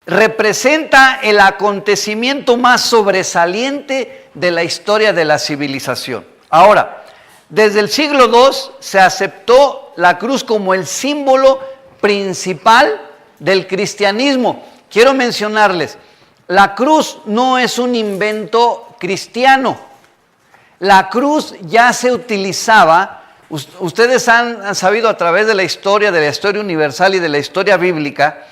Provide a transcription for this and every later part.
representa el acontecimiento más sobresaliente de la historia de la civilización. Ahora, desde el siglo II se aceptó la cruz como el símbolo principal del cristianismo. Quiero mencionarles, la cruz no es un invento cristiano. La cruz ya se utilizaba, ustedes han sabido a través de la historia universal y de la historia bíblica,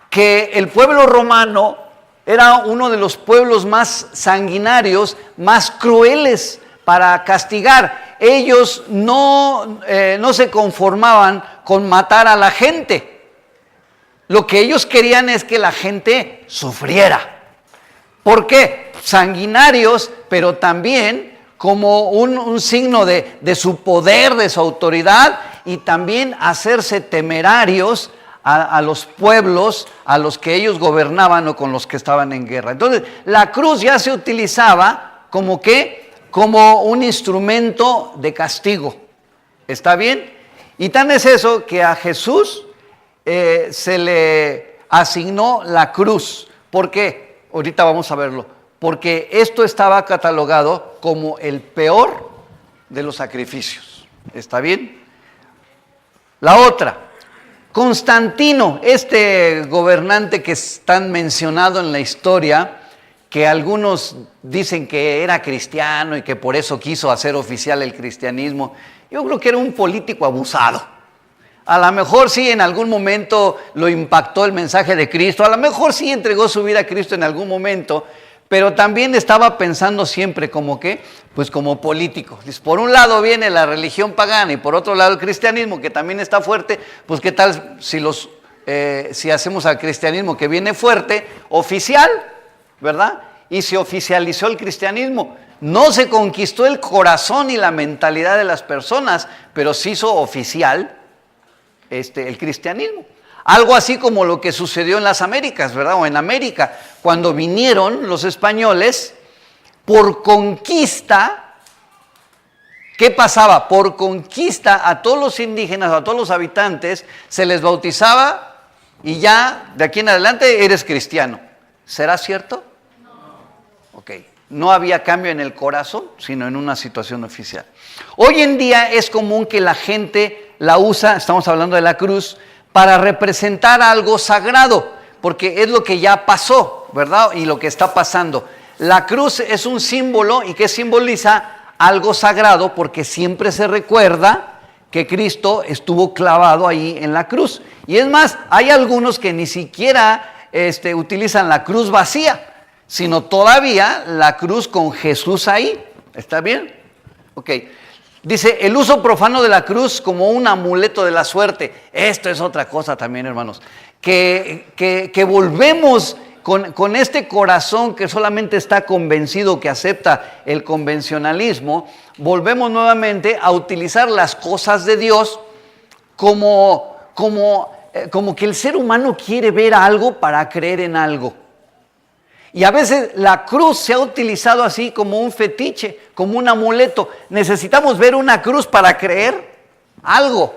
que el pueblo romano era uno de los pueblos más sanguinarios, más crueles para castigar. Ellos no se conformaban con matar a la gente. Lo que ellos querían es que la gente sufriera. ¿Por qué? Sanguinarios, pero también como un signo de su poder, de su autoridad, y también hacerse temerarios a los pueblos a los que ellos gobernaban o con los que estaban en guerra. Entonces, la cruz ya se utilizaba como un instrumento de castigo. ¿Está bien? Y tan es eso que a Jesús se le asignó la cruz. ¿Por qué? Ahorita vamos a verlo. Porque esto estaba catalogado como el peor de los sacrificios. ¿Está bien? La otra. Constantino, este gobernante que es tan mencionado en la historia, que algunos dicen que era cristiano y que por eso quiso hacer oficial el cristianismo, yo creo que era un político abusado. A lo mejor sí en algún momento lo impactó el mensaje de Cristo, a lo mejor sí entregó su vida a Cristo en algún momento, pero también estaba pensando siempre como político. Por un lado viene la religión pagana y por otro lado el cristianismo, que también está fuerte. Pues qué tal si hacemos al cristianismo que viene fuerte, oficial, ¿verdad? Y se oficializó el cristianismo. No se conquistó el corazón y la mentalidad de las personas, pero se hizo oficial el cristianismo. Algo así como lo que sucedió en las Américas, ¿verdad? O en América, cuando vinieron los españoles por conquista. ¿Qué pasaba? Por conquista a todos los indígenas, a todos los habitantes, se les bautizaba y ya de aquí en adelante eres cristiano. ¿Será cierto? No. Ok. No había cambio en el corazón, sino en una situación oficial. Hoy en día es común que la gente la usa, estamos hablando de la cruz, para representar algo sagrado, porque es lo que ya pasó, ¿verdad? Y lo que está pasando. La cruz es un símbolo y que simboliza algo sagrado, porque siempre se recuerda que Cristo estuvo clavado ahí en la cruz. Y es más, hay algunos que ni siquiera utilizan la cruz vacía, sino todavía la cruz con Jesús ahí. ¿Está bien? Ok. Dice, el uso profano de la cruz como un amuleto de la suerte. Esto es otra cosa también, hermanos. Que volvemos con este corazón que solamente está convencido, que acepta el convencionalismo, volvemos nuevamente a utilizar las cosas de Dios como que el ser humano quiere ver algo para creer en algo. Y a veces la cruz se ha utilizado así como un fetiche, como un amuleto. Necesitamos ver una cruz para creer algo.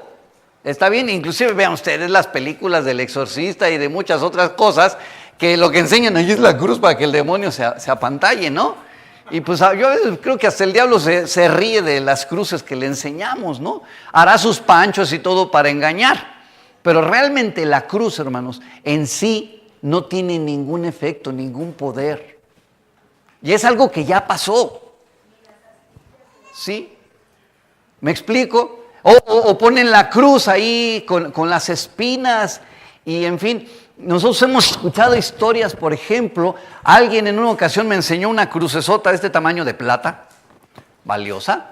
¿Está bien? Inclusive vean ustedes las películas del Exorcista y de muchas otras cosas que lo que enseñan ahí es la cruz para que el demonio se apantalle, ¿no? Y pues yo a veces creo que hasta el diablo se ríe de las cruces que le enseñamos, ¿no? Hará sus panchos y todo para engañar. Pero realmente la cruz, hermanos, en sí no tiene ningún efecto, ningún poder. Y es algo que ya pasó. ¿Sí? ¿Me explico? O ponen la cruz ahí con las espinas y en fin. Nosotros hemos escuchado historias, por ejemplo, alguien en una ocasión me enseñó una crucesota de este tamaño de plata, valiosa,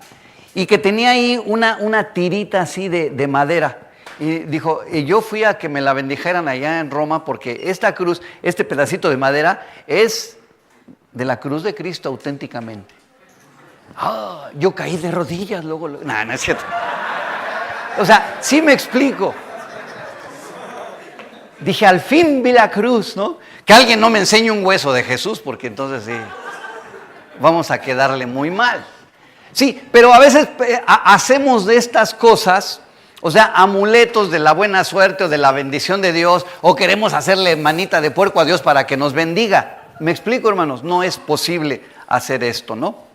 y que tenía ahí una tirita así de madera. Y dijo, y yo fui a que me la bendijeran allá en Roma porque esta cruz, este pedacito de madera es de la cruz de Cristo auténticamente. Yo caí de rodillas, luego. No es cierto. O sea, sí me explico. Dije, al fin vi la cruz, ¿no? Que alguien no me enseñe un hueso de Jesús porque entonces sí, vamos a quedarle muy mal. Sí, pero a veces hacemos de estas cosas O sea, amuletos de la buena suerte o de la bendición de Dios, o queremos hacerle manita de puerco a Dios para que nos bendiga. ¿Me explico, hermanos? No es posible hacer esto, ¿no?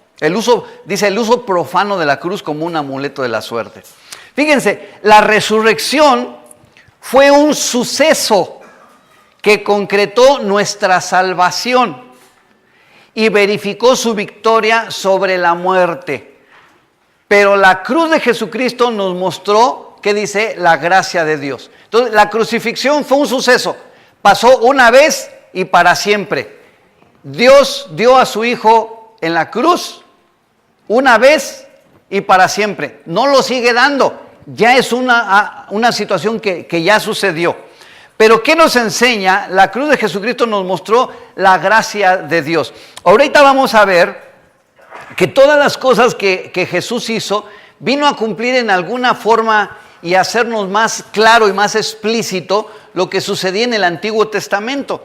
Dice el uso profano de la cruz como un amuleto de la suerte. Fíjense, la resurrección fue un suceso que concretó nuestra salvación y verificó su victoria sobre la muerte. Pero la cruz de Jesucristo nos mostró, ¿qué dice? La gracia de Dios. Entonces, la crucifixión fue un suceso. Pasó una vez y para siempre. Dios dio a su Hijo en la cruz una vez y para siempre. No lo sigue dando. Ya es una situación que ya sucedió. Pero ¿qué nos enseña? La cruz de Jesucristo nos mostró la gracia de Dios. Ahorita vamos a ver que todas las cosas que Jesús hizo, vino a cumplir en alguna forma y hacernos más claro y más explícito lo que sucedía en el Antiguo Testamento.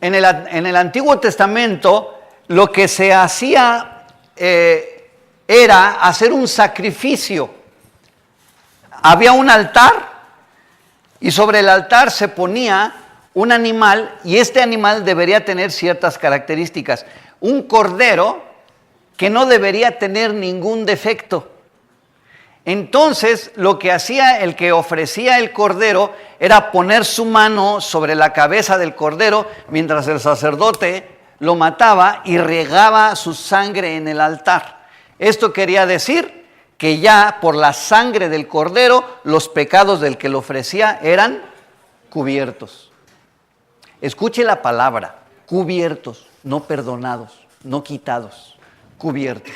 En el Antiguo Testamento lo que se hacía era hacer un sacrificio. Había un altar y sobre el altar se ponía un animal y este animal debería tener ciertas características. Un cordero que no debería tener ningún defecto. Entonces, lo que hacía el que ofrecía el cordero era poner su mano sobre la cabeza del cordero mientras el sacerdote lo mataba y regaba su sangre en el altar. Esto quería decir que ya por la sangre del cordero los pecados del que lo ofrecía eran cubiertos. Escuche la palabra, cubiertos, no perdonados, no quitados, cubiertos.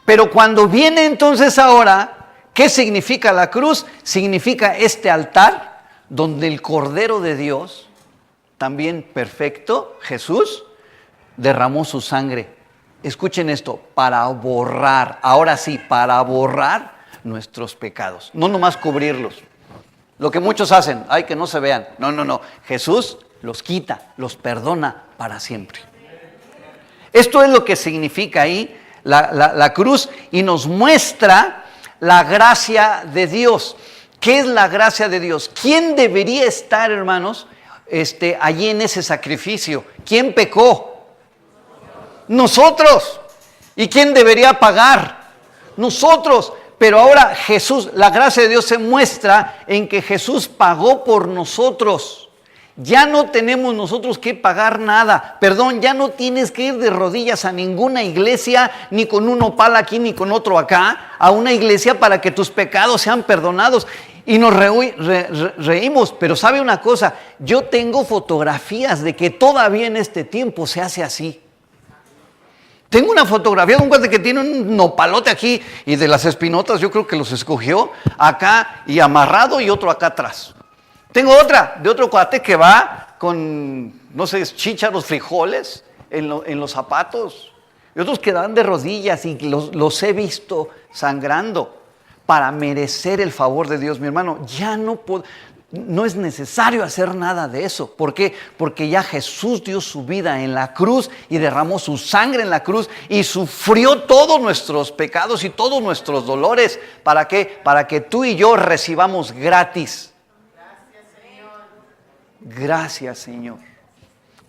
Pero cuando viene entonces ahora, ¿qué significa la cruz? Significa este altar donde el Cordero de Dios, también perfecto, Jesús, derramó su sangre. Escuchen esto, para borrar, ahora sí, para borrar nuestros pecados. No nomás cubrirlos. Lo que muchos hacen, ay, que no se vean. No. Jesús los quita, los perdona para siempre. Esto es lo que significa ahí la cruz y nos muestra la gracia de Dios. ¿Qué es la gracia de Dios? ¿Quién debería estar, hermanos, allí en ese sacrificio? ¿Quién pecó? Nosotros. ¿Y quién debería pagar? Nosotros. Pero ahora Jesús, la gracia de Dios se muestra en que Jesús pagó por nosotros. Ya no tenemos nosotros que pagar nada. Perdón, ya no tienes que ir de rodillas a ninguna iglesia, ni con un nopal aquí, ni con otro acá, a una iglesia para que tus pecados sean perdonados. Y nos reímos, pero ¿sabe una cosa? Yo tengo fotografías de que todavía en este tiempo se hace así. Tengo una fotografía de un cuate que tiene un nopalote aquí y de las espinotas yo creo que los escogió acá y amarrado y otro acá atrás. Tengo otra de otro cuate que va con, no sé, chícharos, frijoles en los zapatos. Y otros que dan de rodillas y los he visto sangrando para merecer el favor de Dios. Mi hermano, ya no es necesario hacer nada de eso. ¿Por qué? Porque ya Jesús dio su vida en la cruz y derramó su sangre en la cruz y sufrió todos nuestros pecados y todos nuestros dolores. ¿Para qué? Para que tú y yo recibamos gratis. Gracias, Señor.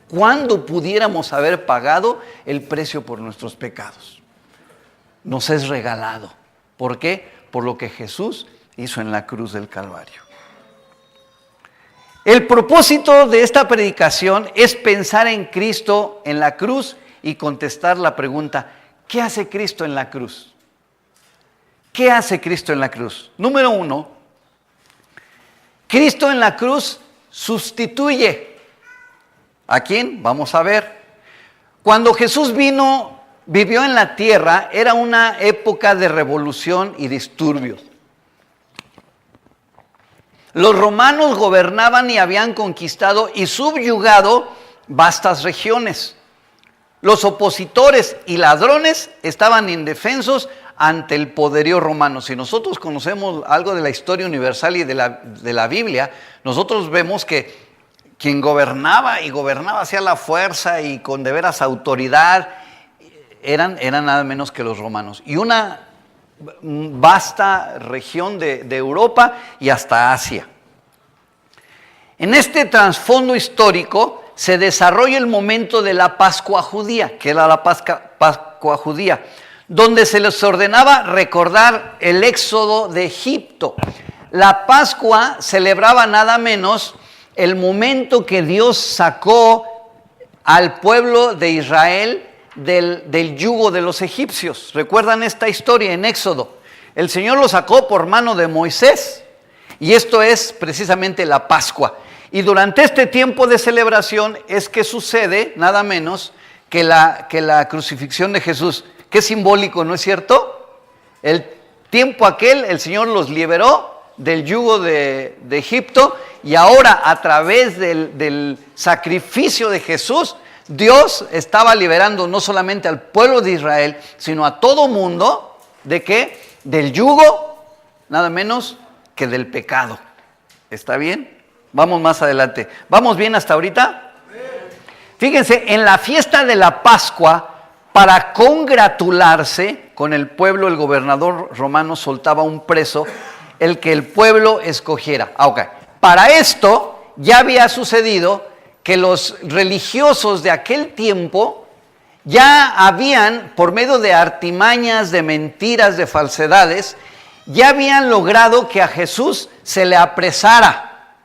¿Cuándo pudiéramos haber pagado el precio por nuestros pecados? Nos es regalado. ¿Por qué? Por lo que Jesús hizo en la cruz del Calvario. El propósito de esta predicación es pensar en Cristo en la cruz y contestar la pregunta, ¿qué hace Cristo en la cruz? ¿Qué hace Cristo en la cruz? Número 1, Cristo en la cruz sustituye. ¿A quién? Vamos a ver. Cuando Jesús vivió en la tierra, era una época de revolución y disturbios. Los romanos gobernaban y habían conquistado y subyugado vastas regiones. Los opositores y ladrones estaban indefensos ante el poderío romano. Si nosotros conocemos algo de la historia universal y de la Biblia, nosotros vemos que quien gobernaba hacia la fuerza y con de veras autoridad eran nada menos que los romanos. Y una vasta región de Europa y hasta Asia. En este trasfondo histórico se desarrolla el momento de la Pascua judía, que era la Pascua judía, donde se les ordenaba recordar el éxodo de Egipto. La Pascua celebraba nada menos el momento que Dios sacó al pueblo de Israel del yugo de los egipcios. ¿Recuerdan esta historia en Éxodo? El Señor lo sacó por mano de Moisés, y esto es precisamente la Pascua. Y durante este tiempo de celebración es que sucede nada menos que la crucifixión de Jesús. Qué simbólico, ¿no es cierto? El tiempo aquel el Señor los liberó del yugo de Egipto, y ahora a través del sacrificio de Jesús, Dios estaba liberando no solamente al pueblo de Israel, sino a todo mundo. ¿De qué? Del yugo, nada menos que del pecado. ¿Está bien? Vamos más adelante. ¿Vamos bien hasta ahorita? Fíjense, en la fiesta de la Pascua, para congratularse con el pueblo, el gobernador romano soltaba un preso, el que el pueblo escogiera. Okay. Para esto ya había sucedido que los religiosos de aquel tiempo ya habían, por medio de artimañas, de mentiras, de falsedades, ya habían logrado que a Jesús se le apresara.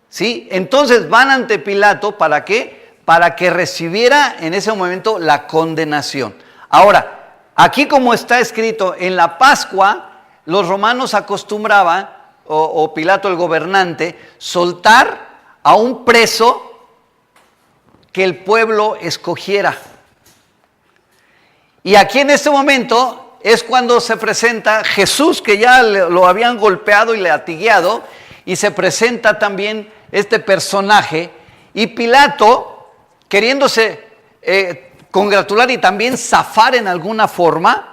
¿Sí? Entonces van ante Pilato, ¿para qué? Para que recibiera en ese momento la condenación. Ahora, aquí como está escrito, en la Pascua, los romanos acostumbraban, o Pilato el gobernante, soltar a un preso que el pueblo escogiera. Y aquí en este momento es cuando se presenta Jesús, que ya lo habían golpeado y latigueado, y se presenta también este personaje, y Pilato, queriéndose congratular y también zafar en alguna forma,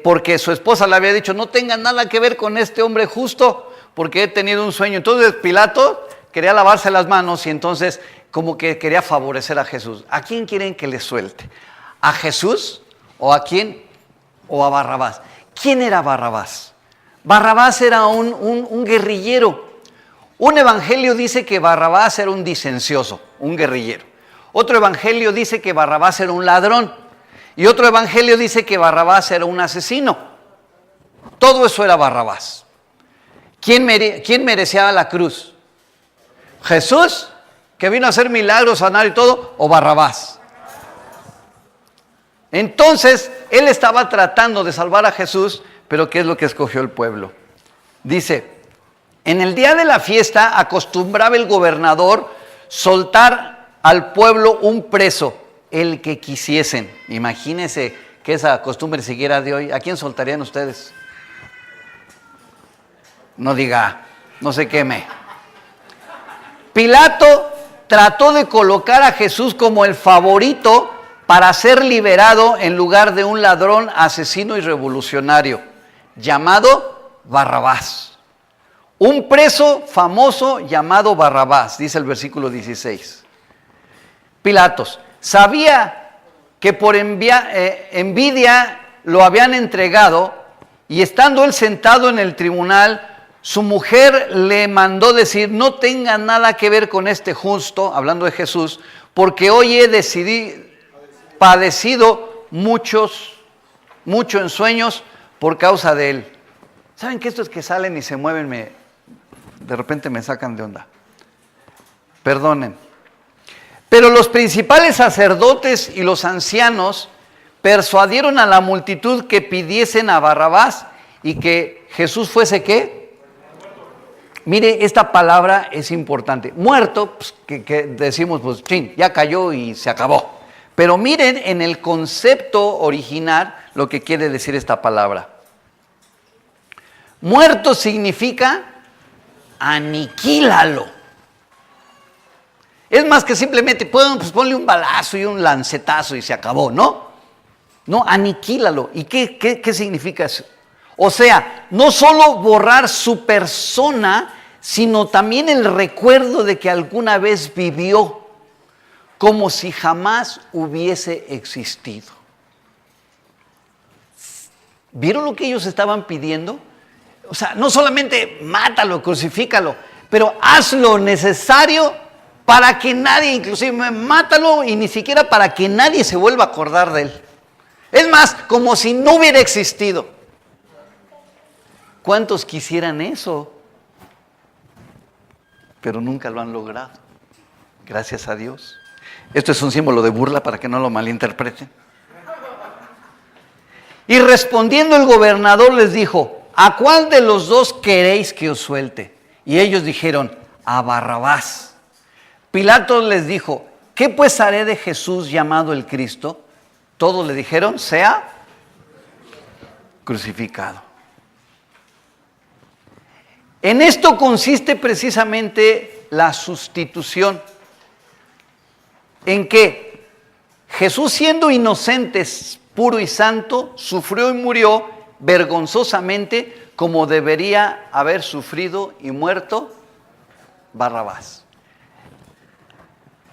porque su esposa le había dicho, no tenga nada que ver con este hombre justo, porque he tenido un sueño. Entonces Pilato quería lavarse las manos, y entonces como que quería favorecer a Jesús. ¿A quién quieren que le suelte? ¿A Jesús? ¿O a quién? ¿O a Barrabás? ¿Quién era Barrabás? Barrabás era un guerrillero. Un evangelio dice que Barrabás era un disencioso, un guerrillero. Otro evangelio dice que Barrabás era un ladrón. Y otro evangelio dice que Barrabás era un asesino. Todo eso era Barrabás. ¿Quién merecía la cruz? ¿Jesús, que vino a hacer milagros, sanar y todo, o Barrabás? Entonces, él estaba tratando de salvar a Jesús, pero ¿qué es lo que escogió el pueblo? Dice, en el día de la fiesta acostumbraba el gobernador soltar al pueblo un preso, el que quisiesen. Imagínense que esa costumbre siguiera de hoy. ¿A quién soltarían ustedes? No diga, no se queme. Pilato trató de colocar a Jesús como el favorito para ser liberado en lugar de un ladrón, asesino y revolucionario llamado Barrabás. Un preso famoso llamado Barrabás, dice el versículo 16. Pilatos sabía que por envidia lo habían entregado, y estando él sentado en el tribunal, su mujer le mandó decir, no tenga nada que ver con este justo, hablando de Jesús, porque hoy he padecido mucho en sueños por causa de él. ¿Saben que estos que salen y se mueven de repente me sacan de onda? Perdonen. Pero los principales sacerdotes y los ancianos persuadieron a la multitud que pidiesen a Barrabás y que Jesús fuese ¿qué? Mire, esta palabra es importante. Muerto, pues, que decimos, pues, chin, ya cayó y se acabó. Pero miren en el concepto original lo que quiere decir esta palabra. Muerto significa aniquílalo. Es más que simplemente, pues ponle un balazo y un lancetazo y se acabó, ¿no? No, aniquílalo. ¿Y qué significa eso? O sea, no solo borrar su persona, sino también el recuerdo de que alguna vez vivió, como si jamás hubiese existido. ¿Vieron lo que ellos estaban pidiendo? O sea, no solamente mátalo, crucifícalo, pero haz lo necesario para que nadie, inclusive mátalo y ni siquiera para que nadie se vuelva a acordar de él. Es más, como si no hubiera existido. ¿Cuántos quisieran eso? Pero nunca lo han logrado. Gracias a Dios. Esto es un símbolo de burla para que no lo malinterpreten. Y respondiendo el gobernador les dijo: ¿a cuál de los dos queréis que os suelte? Y ellos dijeron: a Barrabás. Pilato les dijo: ¿qué pues haré de Jesús llamado el Cristo? Todos le dijeron: sea crucificado. En esto consiste precisamente la sustitución, en que Jesús, siendo inocente, puro y santo, sufrió y murió vergonzosamente como debería haber sufrido y muerto Barrabás.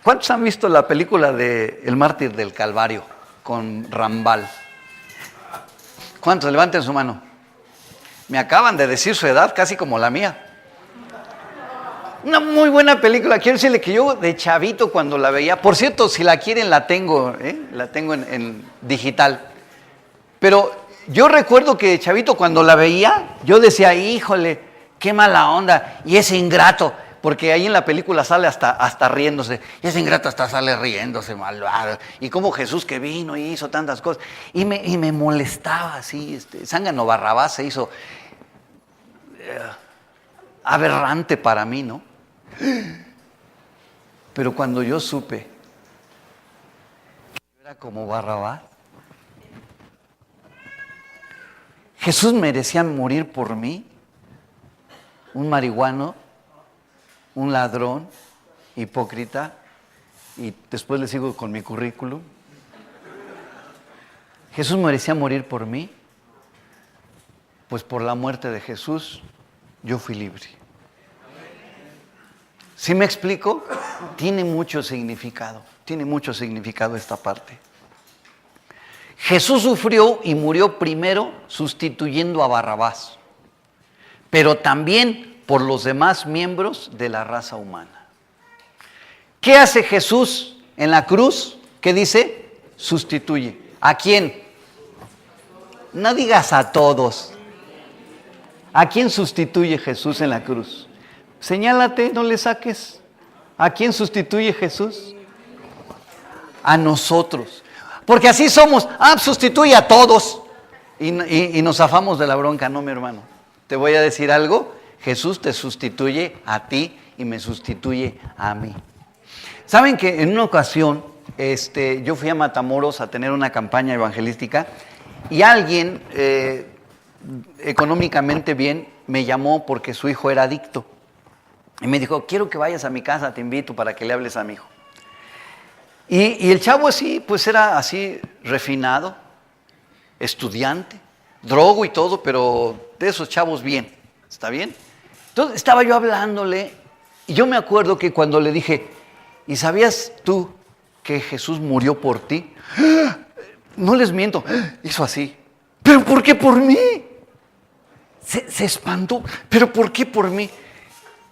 ¿Cuántos han visto la película de El mártir del Calvario con Rambal? ¿Cuántos? Levanten su mano. Me acaban de decir su edad, casi como la mía. Una muy buena película. Quiero decirle que yo de chavito cuando la veía, por cierto, si la quieren la tengo en digital. Pero yo recuerdo que de chavito cuando la veía, yo decía: híjole, qué mala onda, y ese ingrato, porque ahí en la película sale hasta riéndose, y ese ingrato hasta sale riéndose, malvado, y como Jesús que vino y hizo tantas cosas, y me molestaba así, Zángano Barrabás se hizo aberrante para mí, ¿no? Pero cuando yo supe que era como Barrabás, Jesús merecía morir por mí, un marihuano, un ladrón, hipócrita, y después le sigo con mi currículum. Jesús merecía morir por mí, pues por la muerte de Jesús yo fui libre. ¿Sí me explico? Tiene mucho significado esta parte. Jesús sufrió y murió primero sustituyendo a Barrabás, pero también por los demás miembros de la raza humana. ¿Qué hace Jesús en la cruz? ¿Qué dice? Sustituye. ¿A quién? No digas a todos. ¿A quién sustituye Jesús en la cruz? Señálate, no le saques. ¿A quién sustituye Jesús? A nosotros. Porque así somos. Sustituye a todos. Y nos zafamos de la bronca. No, mi hermano. Te voy a decir algo. Jesús te sustituye a ti y me sustituye a mí. ¿Saben que en una ocasión yo fui a Matamoros a tener una campaña evangelística y alguien económicamente bien me llamó porque su hijo era adicto? Y me dijo: quiero que vayas a mi casa, te invito para que le hables a mi hijo. Y el chavo así, pues era así refinado, estudiante, drogo y todo, pero de esos chavos bien, ¿está bien? Entonces estaba yo hablándole y yo me acuerdo que cuando le dije: ¿y sabías tú que Jesús murió por ti? No les miento, hizo así. ¿Pero por qué por mí? Se espantó. ¿Pero por qué por mí?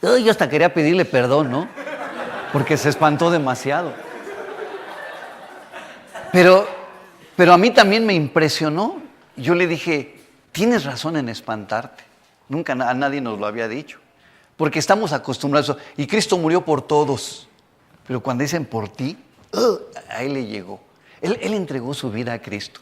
Yo hasta quería pedirle perdón, ¿no? Porque se espantó demasiado. Pero a mí también me impresionó. Yo le dije: tienes razón en espantarte. Nunca a nadie nos lo había dicho. Porque estamos acostumbrados. Y Cristo murió por todos. Pero cuando dicen por ti, a él le llegó. Él entregó su vida a Cristo.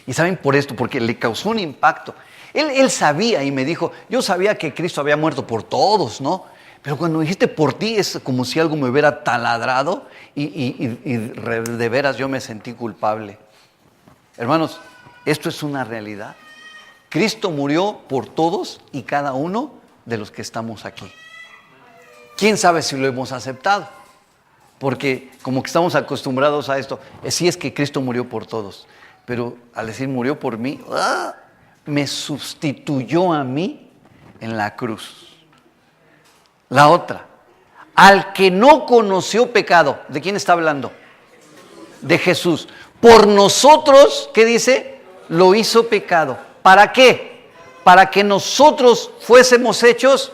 Y saben por esto, porque le causó un impacto. Él sabía y me dijo: yo sabía que Cristo había muerto por todos, ¿no? Pero cuando dijiste por ti es como si algo me hubiera taladrado y de veras yo me sentí culpable. Hermanos, esto es una realidad. Cristo murió por todos y cada uno de los que estamos aquí. ¿Quién sabe si lo hemos aceptado? Porque como que estamos acostumbrados a esto. Sí, es que Cristo murió por todos. Pero al decir murió por mí, me sustituyó a mí en la cruz. La otra, al que no conoció pecado. ¿De quién está hablando? De Jesús. Por nosotros, ¿qué dice? Lo hizo pecado, ¿Para qué? Para que nosotros fuésemos hechos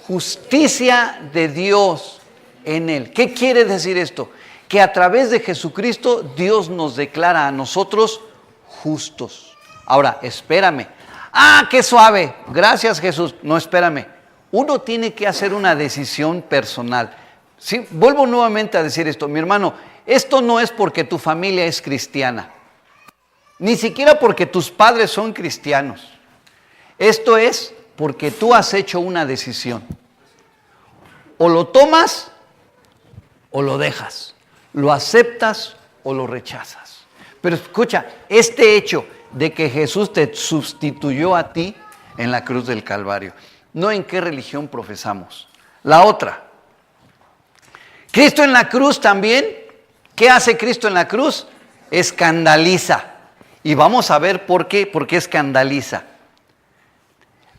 justicia de Dios en Él. ¿Qué quiere decir esto? Que a través de Jesucristo Dios nos declara a nosotros justos. Ahora, espérame. ¡Ah, qué suave! Gracias, Jesús. No, espérame. Uno tiene que hacer una decisión personal. Sí, vuelvo nuevamente a decir esto. Mi hermano, esto no es porque tu familia es cristiana. Ni siquiera porque tus padres son cristianos. Esto es porque tú has hecho una decisión. O lo tomas o lo dejas. Lo aceptas o lo rechazas. Pero escucha, este hecho de que Jesús te sustituyó a ti en la cruz del Calvario, no en qué religión profesamos. La otra, Cristo en la cruz también, ¿qué hace Cristo en la cruz? Escandaliza. Y vamos a ver por qué escandaliza.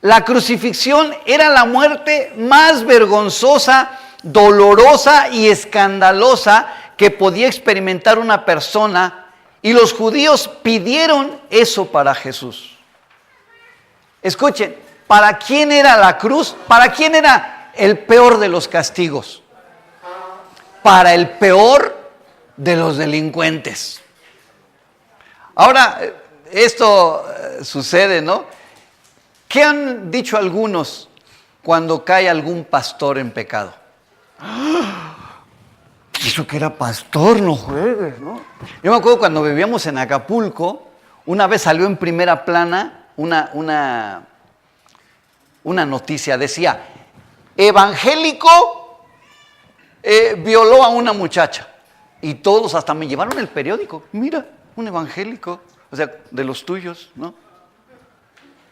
La crucifixión era la muerte más vergonzosa, dolorosa y escandalosa que podía experimentar una persona, y los judíos pidieron eso para Jesús. Escuchen, ¿para quién era la cruz? ¿Para quién era el peor de los castigos? Para el peor de los delincuentes. Ahora, esto sucede, ¿no? ¿Qué han dicho algunos cuando cae algún pastor en pecado? Eso que era pastor, no juegues, ¿no? Yo me acuerdo cuando vivíamos en Acapulco, una vez salió en primera plana una noticia, decía, evangélico violó a una muchacha. Y todos hasta me llevaron el periódico. Mira, un evangélico, o sea, de los tuyos, ¿no?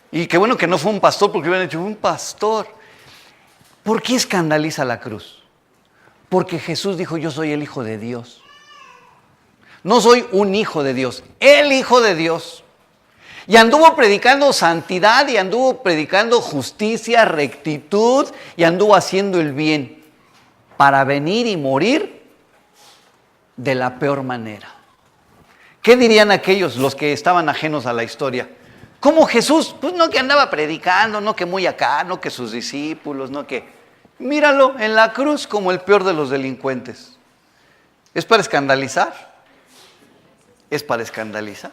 Y qué bueno que no fue un pastor, porque hubieran dicho, un pastor. ¿Por qué escandaliza la cruz? Porque Jesús dijo, yo soy el Hijo de Dios. No soy un hijo de Dios, el Hijo de Dios. Y anduvo predicando santidad, y anduvo predicando justicia, rectitud, y anduvo haciendo el bien, para venir y morir de la peor manera. ¿Qué dirían aquellos, los que estaban ajenos a la historia? ¿Cómo Jesús? Pues no que andaba predicando, no que muy acá, no que sus discípulos, no que... Míralo en la cruz como el peor de los delincuentes. ¿Es para escandalizar? Es para escandalizar.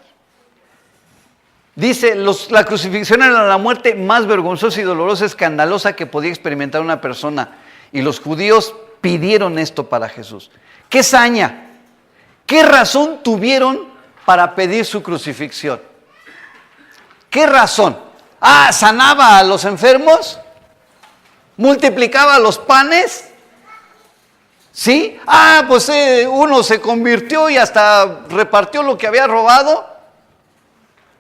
Dice, la crucifixión era la muerte más vergonzosa y dolorosa, escandalosa que podía experimentar una persona. Y los judíos pidieron esto para Jesús. ¿Qué saña? ¿Qué razón tuvieron para pedir su crucifixión? ¿Qué razón? ¿Sanaba a los enfermos? ¿Multiplicaba los panes? ¿Sí? Pues uno se convirtió y hasta repartió lo que había robado.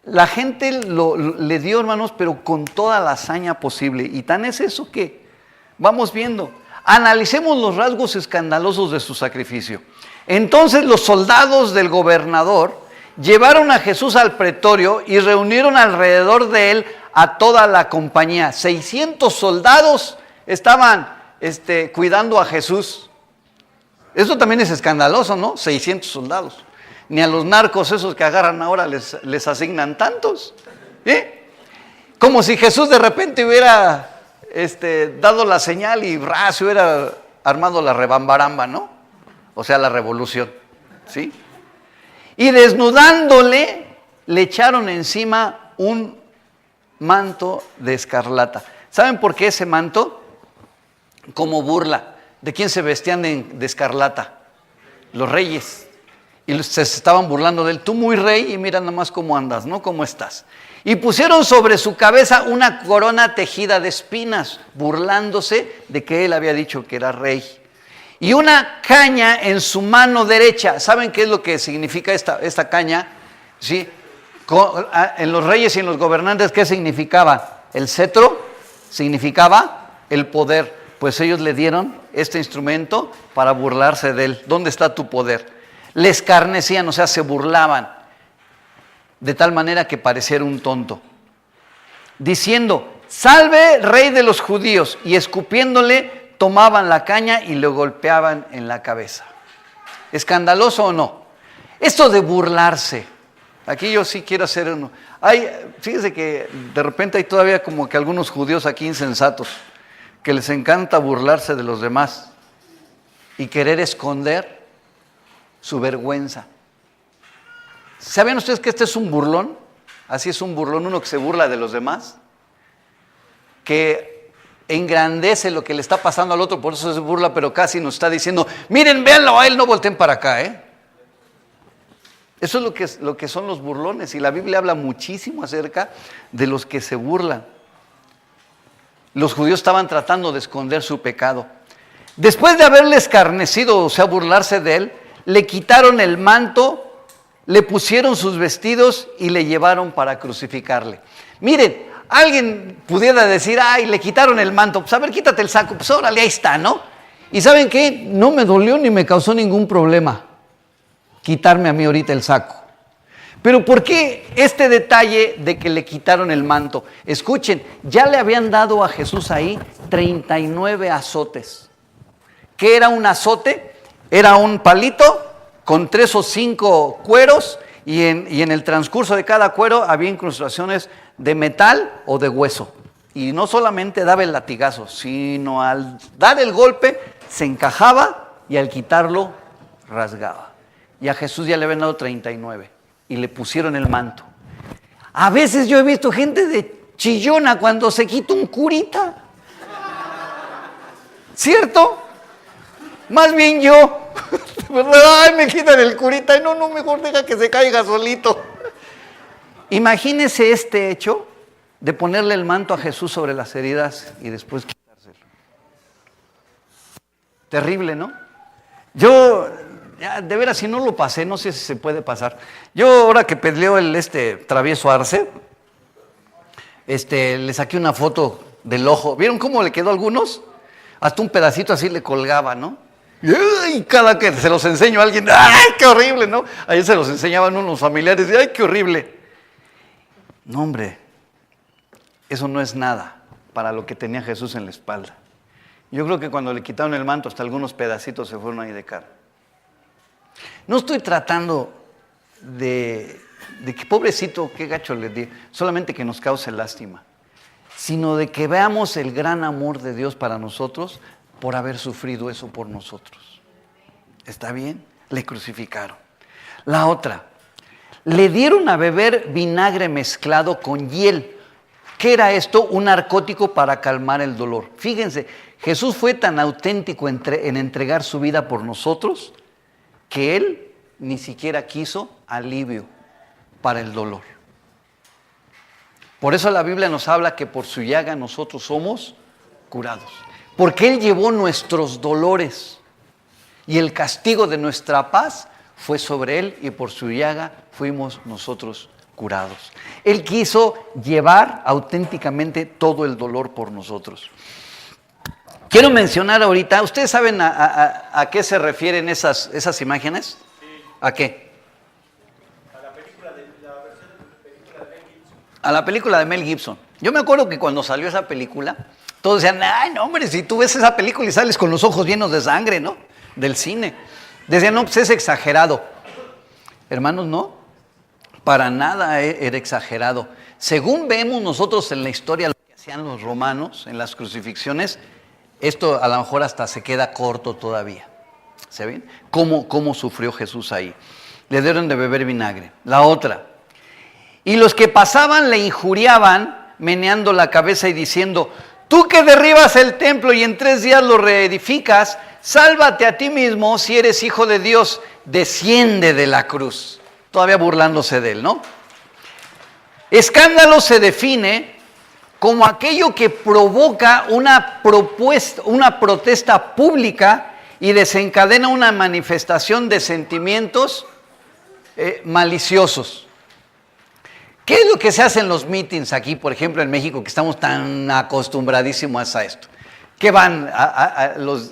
La gente le dio, hermanos, pero con toda la hazaña posible. Y tan es eso que vamos viendo. Analicemos los rasgos escandalosos de su sacrificio. Entonces los soldados del gobernador llevaron a Jesús al pretorio y reunieron alrededor de él a toda la compañía. 600 soldados estaban cuidando a Jesús. Esto también es escandaloso, ¿no? 600 soldados. Ni a los narcos esos que agarran ahora les asignan tantos. Como si Jesús de repente hubiera dado la señal y se hubiera armado la rebambaramba, ¿no? O sea, la revolución, ¿sí? Y desnudándole, le echaron encima un manto de escarlata. ¿Saben por qué ese manto? Como burla. ¿De quién se vestían de escarlata? Los reyes. Y se estaban burlando de él. Tú muy rey y mira nada más cómo andas, ¿no? ¿Cómo estás? Y pusieron sobre su cabeza una corona tejida de espinas, burlándose de que él había dicho que era rey. Y una caña en su mano derecha. ¿Saben qué es lo que significa esta caña? ¿Sí? En los reyes y en los gobernantes, ¿qué significaba? El cetro significaba el poder. Pues ellos le dieron este instrumento para burlarse de él. ¿Dónde está tu poder? Le escarnecían, o sea, se burlaban. De tal manera que pareciera un tonto. Diciendo, salve rey de los judíos. Y escupiéndole, tomaban la caña y le golpeaban en la cabeza. ¿Escandaloso o no? Esto de burlarse Aquí yo sí quiero hacer uno. Fíjese que de repente hay todavía como que algunos judíos aquí insensatos, que les encanta burlarse de los demás y querer esconder su vergüenza. ¿Sabían ustedes que este es un burlón? Así es un burlón, uno que se burla de los demás, que engrandece lo que le está pasando al otro, por eso se burla, pero casi nos está diciendo, miren, véanlo a él, no volteen para acá, ¿eh? Eso es lo que son los burlones, y la Biblia habla muchísimo acerca de los que se burlan. Los judíos estaban tratando de esconder su pecado. Después de haberle escarnecido, o sea, burlarse de él, le quitaron el manto, le pusieron sus vestidos y le llevaron para crucificarle. Miren, alguien pudiera decir, ay, le quitaron el manto, pues a ver, quítate el saco, pues órale, ahí está, ¿no? Y ¿saben qué? No me dolió ni me causó ningún problema quitarme a mí ahorita el saco. Pero ¿por qué este detalle de que le quitaron el manto? Escuchen, ya le habían dado a Jesús ahí 39 azotes. ¿Qué era un azote? Era un palito con 3 o 5 cueros y en el transcurso de cada cuero había incrustaciones de metal o de hueso. Y no solamente daba el latigazo, sino al dar el golpe se encajaba y al quitarlo rasgaba. Y a Jesús ya le habían dado 39 y le pusieron el manto. A veces yo he visto gente de chillona cuando se quita un curita. ¿Cierto? Más bien yo. Ay, me quitan el curita. Y no, mejor deja que se caiga solito. Imagínese este hecho de ponerle el manto a Jesús sobre las heridas y después quitárselo. Terrible, ¿no? Yo, de veras, si no lo pasé, no sé si se puede pasar. Yo, ahora que peleó el travieso Arce, le saqué una foto del ojo. ¿Vieron cómo le quedó a algunos? Hasta un pedacito así le colgaba, ¿no? Y cada que se los enseño a alguien, ¡ay, qué horrible!, ¿no? Ayer se los enseñaban unos familiares, ¡ay, qué horrible! No, hombre, eso no es nada para lo que tenía Jesús en la espalda. Yo creo que cuando le quitaron el manto, hasta algunos pedacitos se fueron ahí de cara. No estoy tratando de que pobrecito, qué gacho le di, solamente que nos cause lástima, sino de que veamos el gran amor de Dios para nosotros por haber sufrido eso por nosotros. ¿Está bien? Le crucificaron. La otra, le dieron a beber vinagre mezclado con hiel. ¿Qué era esto? Un narcótico para calmar el dolor. Fíjense, Jesús fue tan auténtico en entregar su vida por nosotros que Él ni siquiera quiso alivio para el dolor. Por eso la Biblia nos habla que por su llaga nosotros somos curados. Porque Él llevó nuestros dolores y el castigo de nuestra paz fue sobre Él y por su llaga fuimos nosotros curados. Él quiso llevar auténticamente todo el dolor por nosotros. Quiero mencionar ahorita, ¿ustedes saben a qué se refieren esas imágenes? ¿A qué? A la película de Mel Gibson. Yo me acuerdo que cuando salió esa película, todos decían, ay, no, hombre, si tú ves esa película y sales con los ojos llenos de sangre, ¿no? Del cine. Decían, no, pues es exagerado. Hermanos, no, para nada era exagerado. Según vemos nosotros en la historia lo que hacían los romanos en las crucifixiones, esto a lo mejor hasta se queda corto todavía. ¿Se ven? ¿Cómo sufrió Jesús ahí? Le dieron de beber vinagre. La otra. Y los que pasaban le injuriaban, meneando la cabeza y diciendo, tú que derribas el templo y en 3 días lo reedificas, sálvate a ti mismo si eres hijo de Dios, desciende de la cruz. Todavía burlándose de él, ¿no? Escándalo se define como aquello que provoca una protesta pública y desencadena una manifestación de sentimientos maliciosos. ¿Qué es lo que se hace en los mítines aquí, por ejemplo, en México, que estamos tan acostumbradísimos a esto? ¿Qué van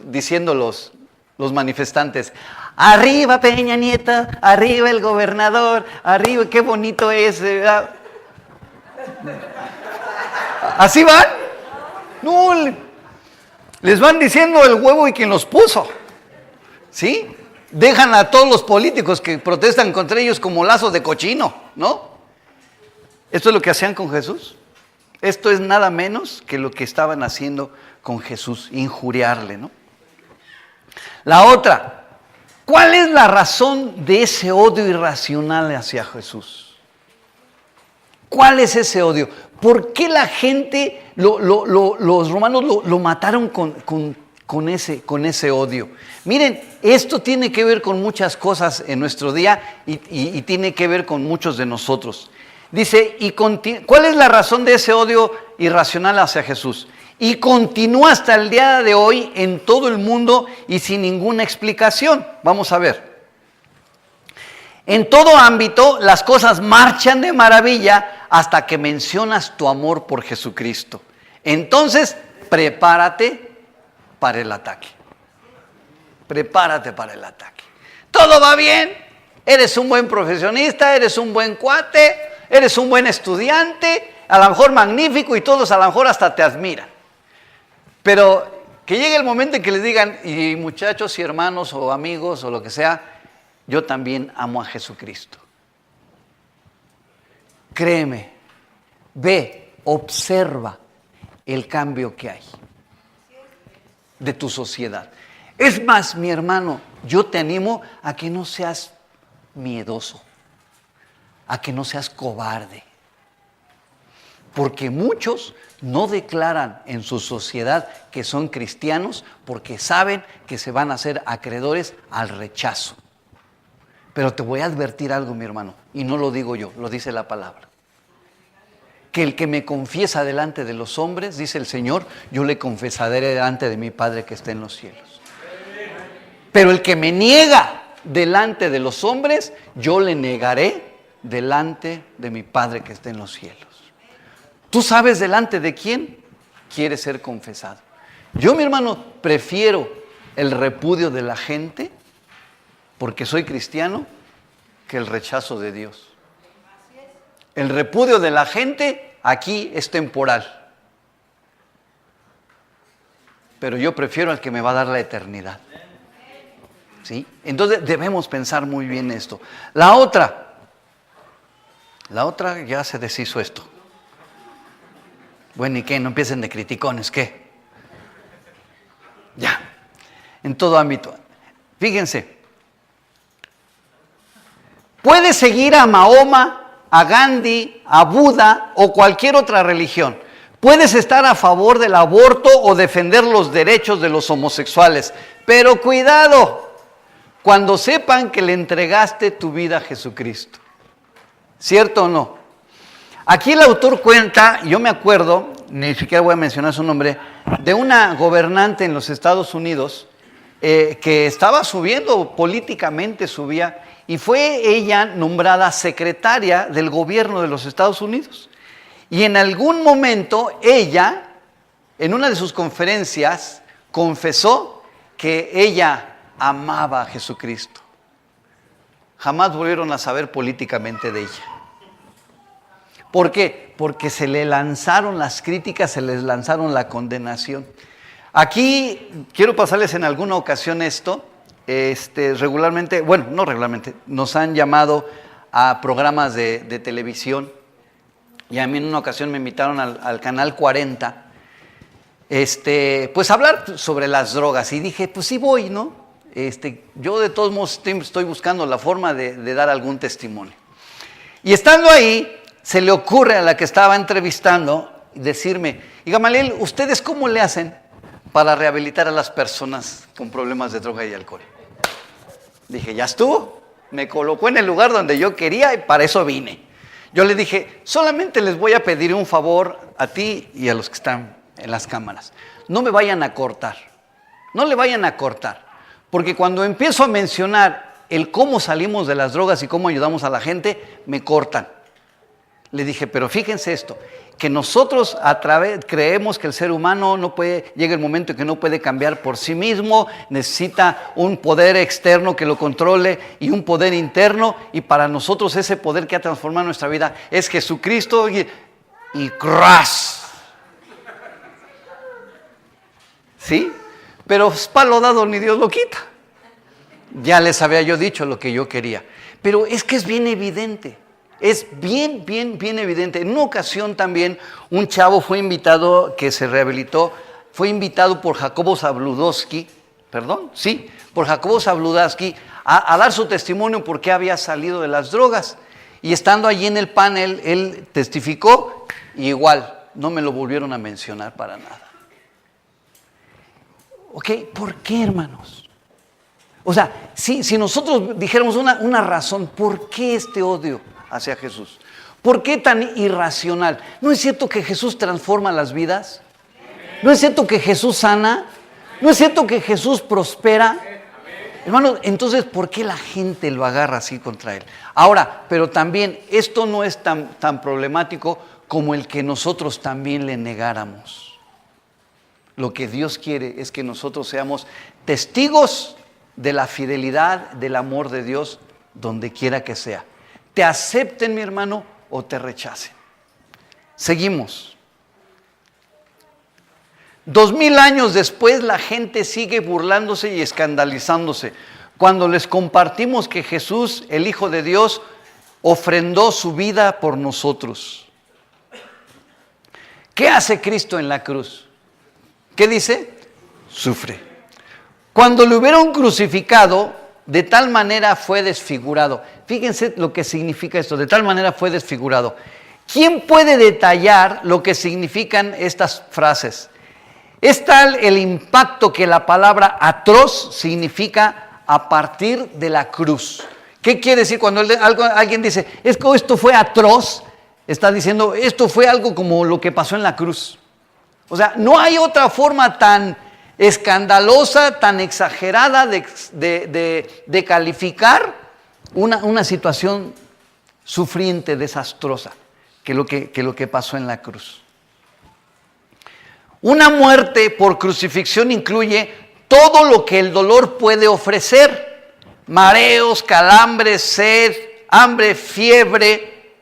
diciendo los manifestantes? Arriba Peña Nieto, arriba el gobernador, arriba, qué bonito es. ¿Así van? No, les van diciendo el huevo y quien los puso. ¿Sí? dejan a todos los políticos que protestan contra ellos como lazos de cochino, ¿no? Esto es lo que hacían con Jesús. Esto es nada menos que lo que estaban haciendo con Jesús, injuriarle, ¿no? La otra, ¿cuál es la razón de ese odio irracional hacia Jesús? ¿Cuál es ese odio? ¿Por qué la gente, los romanos lo mataron con ese odio? Miren, esto tiene que ver con muchas cosas en nuestro día y tiene que ver con muchos de nosotros. Dice, ¿cuál es la razón de ese odio irracional hacia Jesús? Y continúa hasta el día de hoy en todo el mundo y sin ninguna explicación. Vamos a ver. En todo ámbito, las cosas marchan de maravilla hasta que mencionas tu amor por Jesucristo. Entonces, prepárate para el ataque. Prepárate para el ataque. Todo va bien, eres un buen profesionista, eres un buen cuate, eres un buen estudiante, a lo mejor magnífico y todos a lo mejor hasta te admiran. Pero que llegue el momento en que les digan, y muchachos y hermanos o amigos o lo que sea, yo también amo a Jesucristo. Créeme, ve, observa el cambio que hay de tu sociedad. Es más, mi hermano, yo te animo a que no seas miedoso, a que no seas cobarde. Porque muchos no declaran en su sociedad que son cristianos porque saben que se van a hacer acreedores al rechazo. Pero te voy a advertir algo, mi hermano, y no lo digo yo, lo dice la palabra. Que el que me confiesa delante de los hombres, dice el Señor, yo le confesaré delante de mi Padre que está en los cielos. Pero el que me niega delante de los hombres, yo le negaré delante de mi Padre que está en los cielos. ¿Tú sabes delante de quién quieres ser confesado? Yo, mi hermano, prefiero el repudio de la gente, porque soy cristiano, que el rechazo de Dios. El repudio de la gente aquí es temporal. Pero yo prefiero al que me va a dar la eternidad. ¿Sí? Entonces debemos pensar muy bien esto. La otra ya se deshizo esto. Bueno, ¿y qué? No empiecen de criticones, ¿qué? Ya, en todo ámbito. Fíjense, puedes seguir a Mahoma, a Gandhi, a Buda o cualquier otra religión. Puedes estar a favor del aborto o defender los derechos de los homosexuales. Pero cuidado, cuando sepan que le entregaste tu vida a Jesucristo. ¿Cierto o no? Aquí el autor cuenta, yo me acuerdo, ni siquiera voy a mencionar su nombre, de una gobernante en los Estados Unidos que estaba subiendo, políticamente subía, y fue ella nombrada secretaria del gobierno de los Estados Unidos. Y en algún momento ella, en una de sus conferencias, confesó que ella amaba a Jesucristo. Jamás volvieron a saber políticamente de ella. ¿Por qué? Porque se le lanzaron las críticas, se les lanzaron la condenación. Aquí quiero pasarles en alguna ocasión esto. Regularmente, bueno, no regularmente, nos han llamado a programas de televisión. Y a mí en una ocasión me invitaron al canal 40, pues a hablar sobre las drogas. Y dije, pues sí voy, ¿no? Yo de todos modos estoy buscando la forma de dar algún testimonio. Y estando ahí, se le ocurre a la que estaba entrevistando decirme, y Gamaliel, ¿ustedes cómo le hacen para rehabilitar a las personas con problemas de droga y alcohol? Dije, ya estuvo, me colocó en el lugar donde yo quería y para eso vine. Yo le dije, solamente les voy a pedir un favor a ti y a los que están en las cámaras. No me vayan a cortar, no le vayan a cortar, porque cuando empiezo a mencionar el cómo salimos de las drogas y cómo ayudamos a la gente, me cortan. Le dije, pero fíjense esto, que nosotros creemos que el ser humano no puede, llega el momento en que no puede cambiar por sí mismo, necesita un poder externo que lo controle y un poder interno, y para nosotros ese poder que ha transformado nuestra vida es Jesucristo y ¡cras! ¿Sí? Pero palo dado ni Dios lo quita. Ya les había yo dicho lo que yo quería. Pero es que es bien evidente. Es bien evidente. En una ocasión también un chavo fue invitado, que se rehabilitó, fue invitado por Jacobo Zabludowski, por Jacobo Zabludowski a dar su testimonio por qué había salido de las drogas. Y estando allí en el panel, él testificó y igual, no me lo volvieron a mencionar para nada. ¿Ok? ¿Por qué, hermanos? O sea, si nosotros dijéramos una razón, ¿por qué este odio hacia Jesús? ¿Por qué tan irracional? ¿No es cierto que Jesús transforma las vidas? ¿No es cierto que Jesús sana? ¿No es cierto que Jesús prospera? Hermanos, entonces, ¿por qué la gente lo agarra así contra él? Ahora, pero también, esto no es tan problemático como el que nosotros también le negáramos. Lo que Dios quiere es que nosotros seamos testigos de la fidelidad, del amor de Dios, donde quiera que sea. Te acepten, mi hermano, o te rechacen. Seguimos. 2000 años después, la gente sigue burlándose y escandalizándose cuando les compartimos que Jesús, el Hijo de Dios, ofrendó su vida por nosotros. ¿Qué hace Cristo en la cruz? ¿Qué dice? Sufre. Cuando lo hubieron crucificado, de tal manera fue desfigurado. Fíjense lo que significa esto, de tal manera fue desfigurado. ¿Quién puede detallar lo que significan estas frases? Es tal el impacto que la palabra atroz significa a partir de la cruz. ¿Qué quiere decir cuando alguien dice, es que esto fue atroz? Está diciendo, esto fue algo como lo que pasó en la cruz. O sea, no hay otra forma tan escandalosa, tan exagerada de calificar una situación sufriente, desastrosa, que lo que pasó en la cruz. Una muerte por crucifixión incluye todo lo que el dolor puede ofrecer: mareos, calambres, sed, hambre, fiebre,